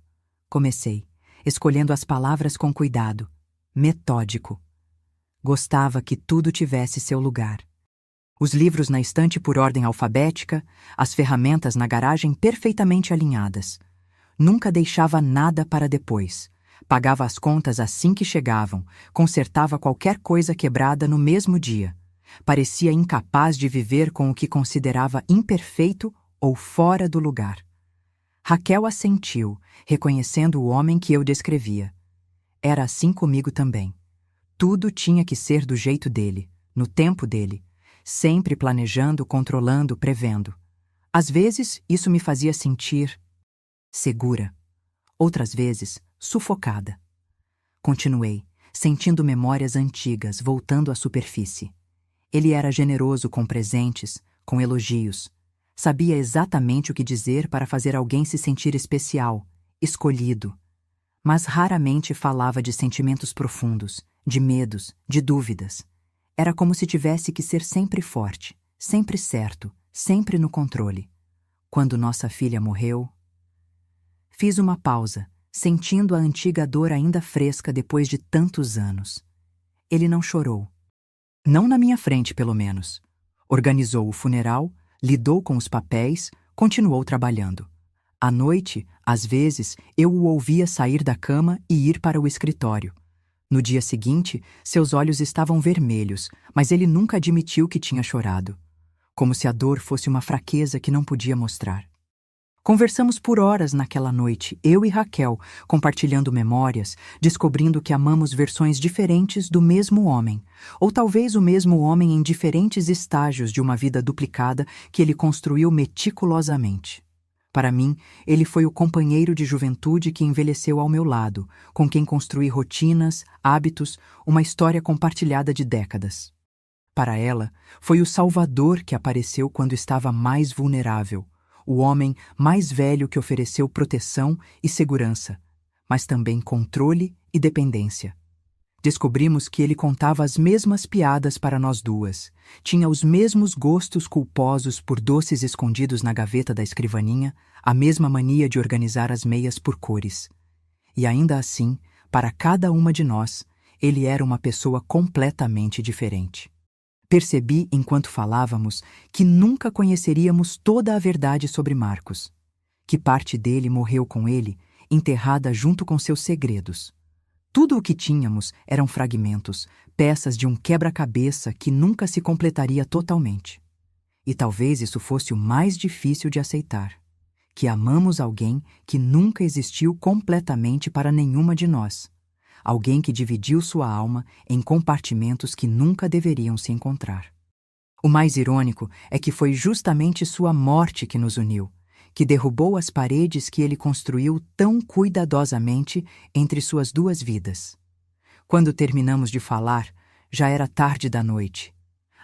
comecei, escolhendo as palavras com cuidado, metódico. Gostava que tudo tivesse seu lugar. Os livros na estante por ordem alfabética, as ferramentas na garagem perfeitamente alinhadas. Nunca deixava nada para depois. Pagava as contas assim que chegavam, consertava qualquer coisa quebrada no mesmo dia. Parecia incapaz de viver com o que considerava imperfeito ou fora do lugar. Raquel assentiu, reconhecendo o homem que eu descrevia. Era assim comigo também. Tudo tinha que ser do jeito dele, no tempo dele, sempre planejando, controlando, prevendo. Às vezes, isso me fazia sentir segura. Outras vezes, sufocada. Continuei, sentindo memórias antigas voltando à superfície. Ele era generoso com presentes, com elogios. Sabia exatamente o que dizer para fazer alguém se sentir especial, escolhido. Mas raramente falava de sentimentos profundos, de medos, de dúvidas. Era como se tivesse que ser sempre forte, sempre certo, sempre no controle. Quando nossa filha morreu, fiz uma pausa, sentindo a antiga dor ainda fresca depois de tantos anos. Ele não chorou. Não na minha frente, pelo menos. Organizou o funeral, lidou com os papéis, continuou trabalhando. À noite, às vezes, eu o ouvia sair da cama e ir para o escritório. No dia seguinte, seus olhos estavam vermelhos, mas ele nunca admitiu que tinha chorado. Como se a dor fosse uma fraqueza que não podia mostrar. Conversamos por horas naquela noite, eu e Raquel, compartilhando memórias, descobrindo que amamos versões diferentes do mesmo homem, ou talvez o mesmo homem em diferentes estágios de uma vida duplicada que ele construiu meticulosamente. Para mim, ele foi o companheiro de juventude que envelheceu ao meu lado, com quem construí rotinas, hábitos, uma história compartilhada de décadas. Para ela, foi o salvador que apareceu quando estava mais vulnerável, o homem mais velho que ofereceu proteção e segurança, mas também controle e dependência. Descobrimos que ele contava as mesmas piadas para nós duas, tinha os mesmos gostos culposos por doces escondidos na gaveta da escrivaninha, a mesma mania de organizar as meias por cores. E ainda assim, para cada uma de nós, ele era uma pessoa completamente diferente. Percebi, enquanto falávamos, que nunca conheceríamos toda a verdade sobre Marcos, que parte dele morreu com ele, enterrada junto com seus segredos. Tudo o que tínhamos eram fragmentos, peças de um quebra-cabeça que nunca se completaria totalmente. E talvez isso fosse o mais difícil de aceitar, que amamos alguém que nunca existiu completamente para nenhuma de nós, alguém que dividiu sua alma em compartimentos que nunca deveriam se encontrar. O mais irônico é que foi justamente sua morte que nos uniu, que derrubou as paredes que ele construiu tão cuidadosamente entre suas duas vidas. Quando terminamos de falar, já era tarde da noite.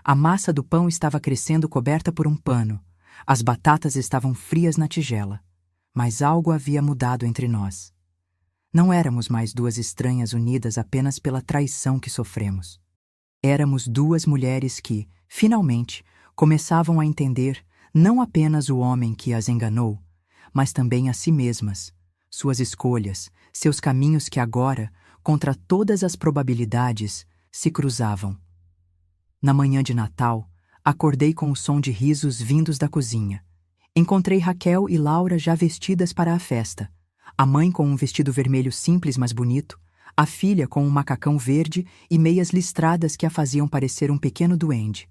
A massa do pão estava crescendo coberta por um pano. As batatas estavam frias na tigela. Mas algo havia mudado entre nós. Não éramos mais duas estranhas unidas apenas pela traição que sofremos. Éramos duas mulheres que, finalmente, começavam a entender não apenas o homem que as enganou, mas também a si mesmas, suas escolhas, seus caminhos que agora, contra todas as probabilidades, se cruzavam. Na manhã de Natal, acordei com o som de risos vindos da cozinha. Encontrei Raquel e Laura já vestidas para a festa. A mãe com um vestido vermelho simples mas bonito, a filha com um macacão verde e meias listradas que a faziam parecer um pequeno duende.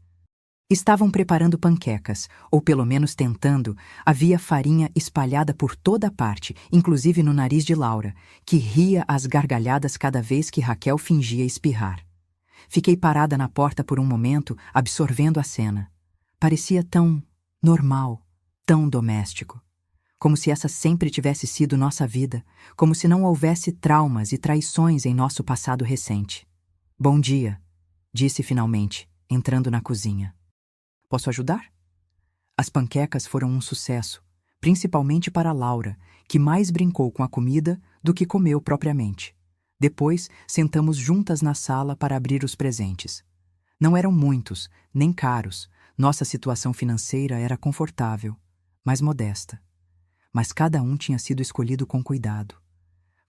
Estavam preparando panquecas, ou pelo menos tentando. Havia farinha espalhada por toda parte, inclusive no nariz de Laura, que ria às gargalhadas cada vez que Raquel fingia espirrar. Fiquei parada na porta por um momento, absorvendo a cena. Parecia tão normal, tão doméstico. Como se essa sempre tivesse sido nossa vida, como se não houvesse traumas e traições em nosso passado recente. "Bom dia", disse finalmente, entrando na cozinha. "Posso ajudar?" As panquecas foram um sucesso, principalmente para Laura, que mais brincou com a comida do que comeu propriamente. Depois, sentamos juntas na sala para abrir os presentes. Não eram muitos, nem caros. Nossa situação financeira era confortável, mas modesta. Mas cada um tinha sido escolhido com cuidado.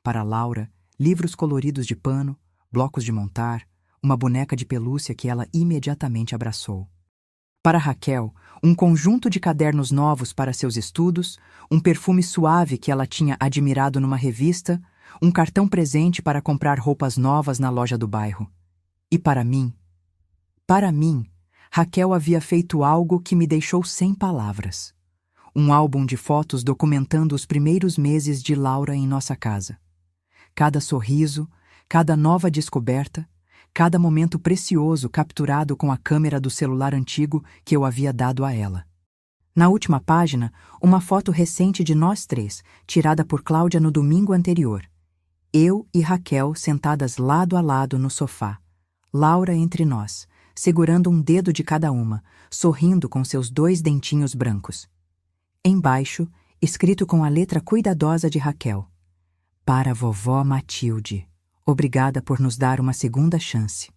Para Laura, livros coloridos de pano, blocos de montar, uma boneca de pelúcia que ela imediatamente abraçou. Para Raquel, um conjunto de cadernos novos para seus estudos, um perfume suave que ela tinha admirado numa revista, um cartão presente para comprar roupas novas na loja do bairro. E para mim, Raquel havia feito algo que me deixou sem palavras. Um álbum de fotos documentando os primeiros meses de Laura em nossa casa. Cada sorriso, cada nova descoberta, cada momento precioso capturado com a câmera do celular antigo que eu havia dado a ela. Na última página, uma foto recente de nós três, tirada por Cláudia no domingo anterior. Eu e Raquel sentadas lado a lado no sofá. Laura entre nós, segurando um dedo de cada uma, sorrindo com seus 2 dentinhos brancos. Embaixo, escrito com a letra cuidadosa de Raquel: "Para vovó Matilde. Obrigada por nos dar uma segunda chance."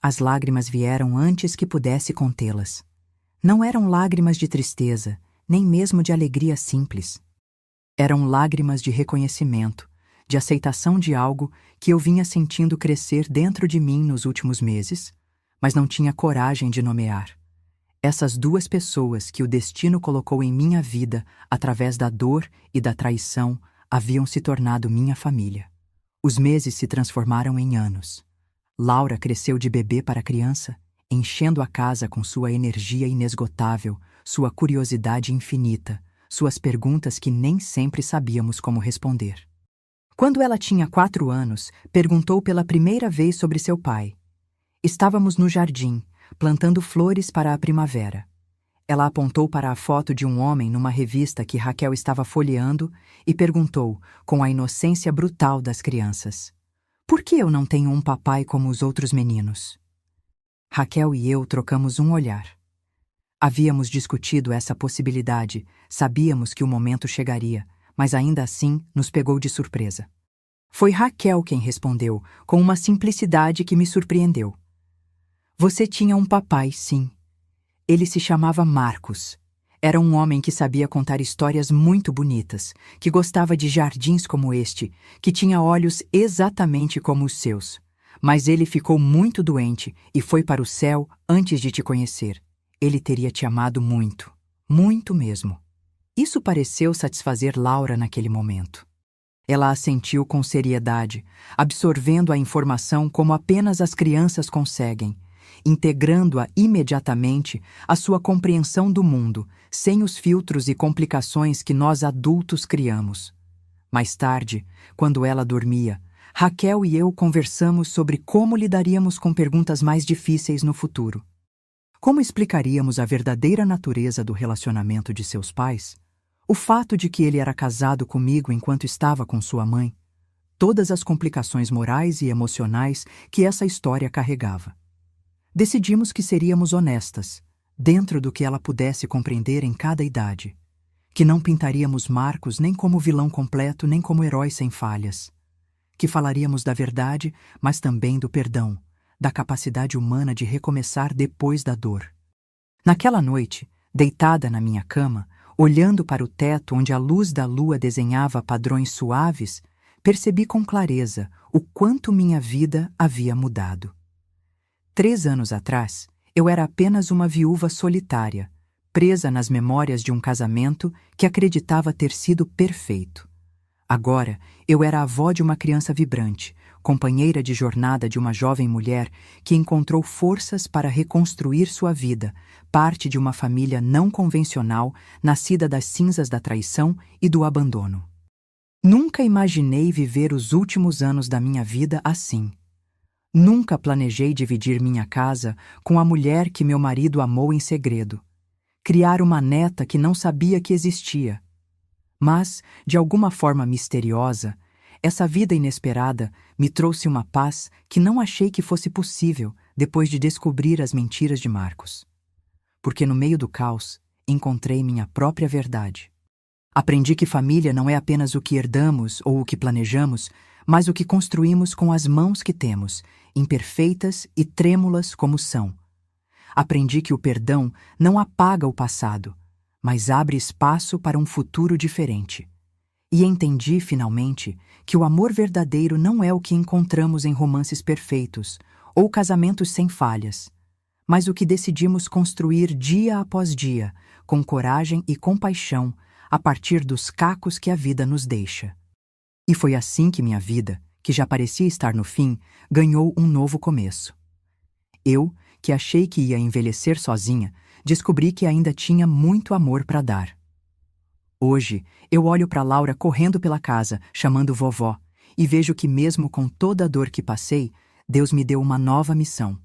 As lágrimas vieram antes que pudesse contê-las. Não eram lágrimas de tristeza, nem mesmo de alegria simples. Eram lágrimas de reconhecimento, de aceitação de algo que eu vinha sentindo crescer dentro de mim nos últimos meses, mas não tinha coragem de nomear. Essas 2 pessoas que o destino colocou em minha vida através da dor e da traição haviam se tornado minha família. Os meses se transformaram em anos. Laura cresceu de bebê para criança, enchendo a casa com sua energia inesgotável, sua curiosidade infinita, suas perguntas que nem sempre sabíamos como responder. Quando ela tinha 4 anos, perguntou pela primeira vez sobre seu pai. Estávamos no jardim, plantando flores para a primavera. Ela apontou para a foto de um homem numa revista que Raquel estava folheando e perguntou, com a inocência brutal das crianças: "Por que eu não tenho um papai como os outros meninos?" Raquel e eu trocamos um olhar. Havíamos discutido essa possibilidade, sabíamos que o momento chegaria, mas ainda assim nos pegou de surpresa. Foi Raquel quem respondeu, com uma simplicidade que me surpreendeu. "Você tinha um papai, sim. Ele se chamava Marcos. Era um homem que sabia contar histórias muito bonitas, que gostava de jardins como este, que tinha olhos exatamente como os seus. Mas ele ficou muito doente e foi para o céu antes de te conhecer. Ele teria te amado muito, muito mesmo. Isso pareceu satisfazer Laura naquele momento. Ela assentiu com seriedade, absorvendo a informação como apenas as crianças conseguem, integrando-a imediatamente à sua compreensão do mundo, sem os filtros e complicações que nós adultos criamos. Mais tarde, quando ela dormia, Raquel e eu conversamos sobre como lidaríamos com perguntas mais difíceis no futuro. Como explicaríamos a verdadeira natureza do relacionamento de seus pais? O fato de que ele era casado comigo enquanto estava com sua mãe? Todas as complicações morais e emocionais que essa história carregava. Decidimos que seríamos honestas, dentro do que ela pudesse compreender em cada idade. Que não pintaríamos Marcos nem como vilão completo nem como herói sem falhas. Que falaríamos da verdade, mas também do perdão, da capacidade humana de recomeçar depois da dor. Naquela noite, deitada na minha cama, olhando para o teto onde a luz da lua desenhava padrões suaves, percebi com clareza o quanto minha vida havia mudado. 3 anos atrás, eu era apenas uma viúva solitária, presa nas memórias de um casamento que acreditava ter sido perfeito. Agora, eu era a avó de uma criança vibrante, companheira de jornada de uma jovem mulher que encontrou forças para reconstruir sua vida, parte de uma família não convencional, nascida das cinzas da traição e do abandono. Nunca imaginei viver os últimos anos da minha vida assim. Nunca planejei dividir minha casa com a mulher que meu marido amou em segredo. Criar uma neta que não sabia que existia. Mas, de alguma forma misteriosa, essa vida inesperada me trouxe uma paz que não achei que fosse possível depois de descobrir as mentiras de Marcos. Porque no meio do caos, encontrei minha própria verdade. Aprendi que família não é apenas o que herdamos ou o que planejamos, mas o que construímos com as mãos que temos, imperfeitas e trêmulas como são. Aprendi que o perdão não apaga o passado, mas abre espaço para um futuro diferente. E entendi, finalmente, que o amor verdadeiro não é o que encontramos em romances perfeitos ou casamentos sem falhas, mas o que decidimos construir dia após dia, com coragem e compaixão, a partir dos cacos que a vida nos deixa. E foi assim que minha vida, que já parecia estar no fim, ganhou um novo começo. Eu, que achei que ia envelhecer sozinha, descobri que ainda tinha muito amor para dar. Hoje, eu olho para Laura correndo pela casa, chamando vovó, e vejo que mesmo com toda a dor que passei, Deus me deu uma nova missão.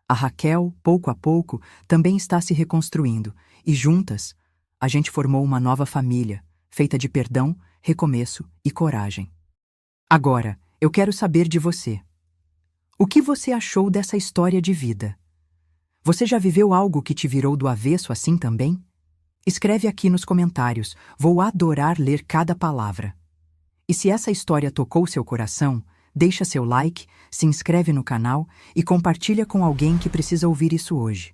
A Raquel, pouco a pouco, também está se reconstruindo, e juntas, a gente formou uma nova família, feita de perdão, recomeço e coragem. Agora, eu quero saber de você. O que você achou dessa história de vida? Você já viveu algo que te virou do avesso assim também? Escreve aqui nos comentários, vou adorar ler cada palavra. E se essa história tocou seu coração, deixa seu like, se inscreve no canal e compartilha com alguém que precisa ouvir isso hoje.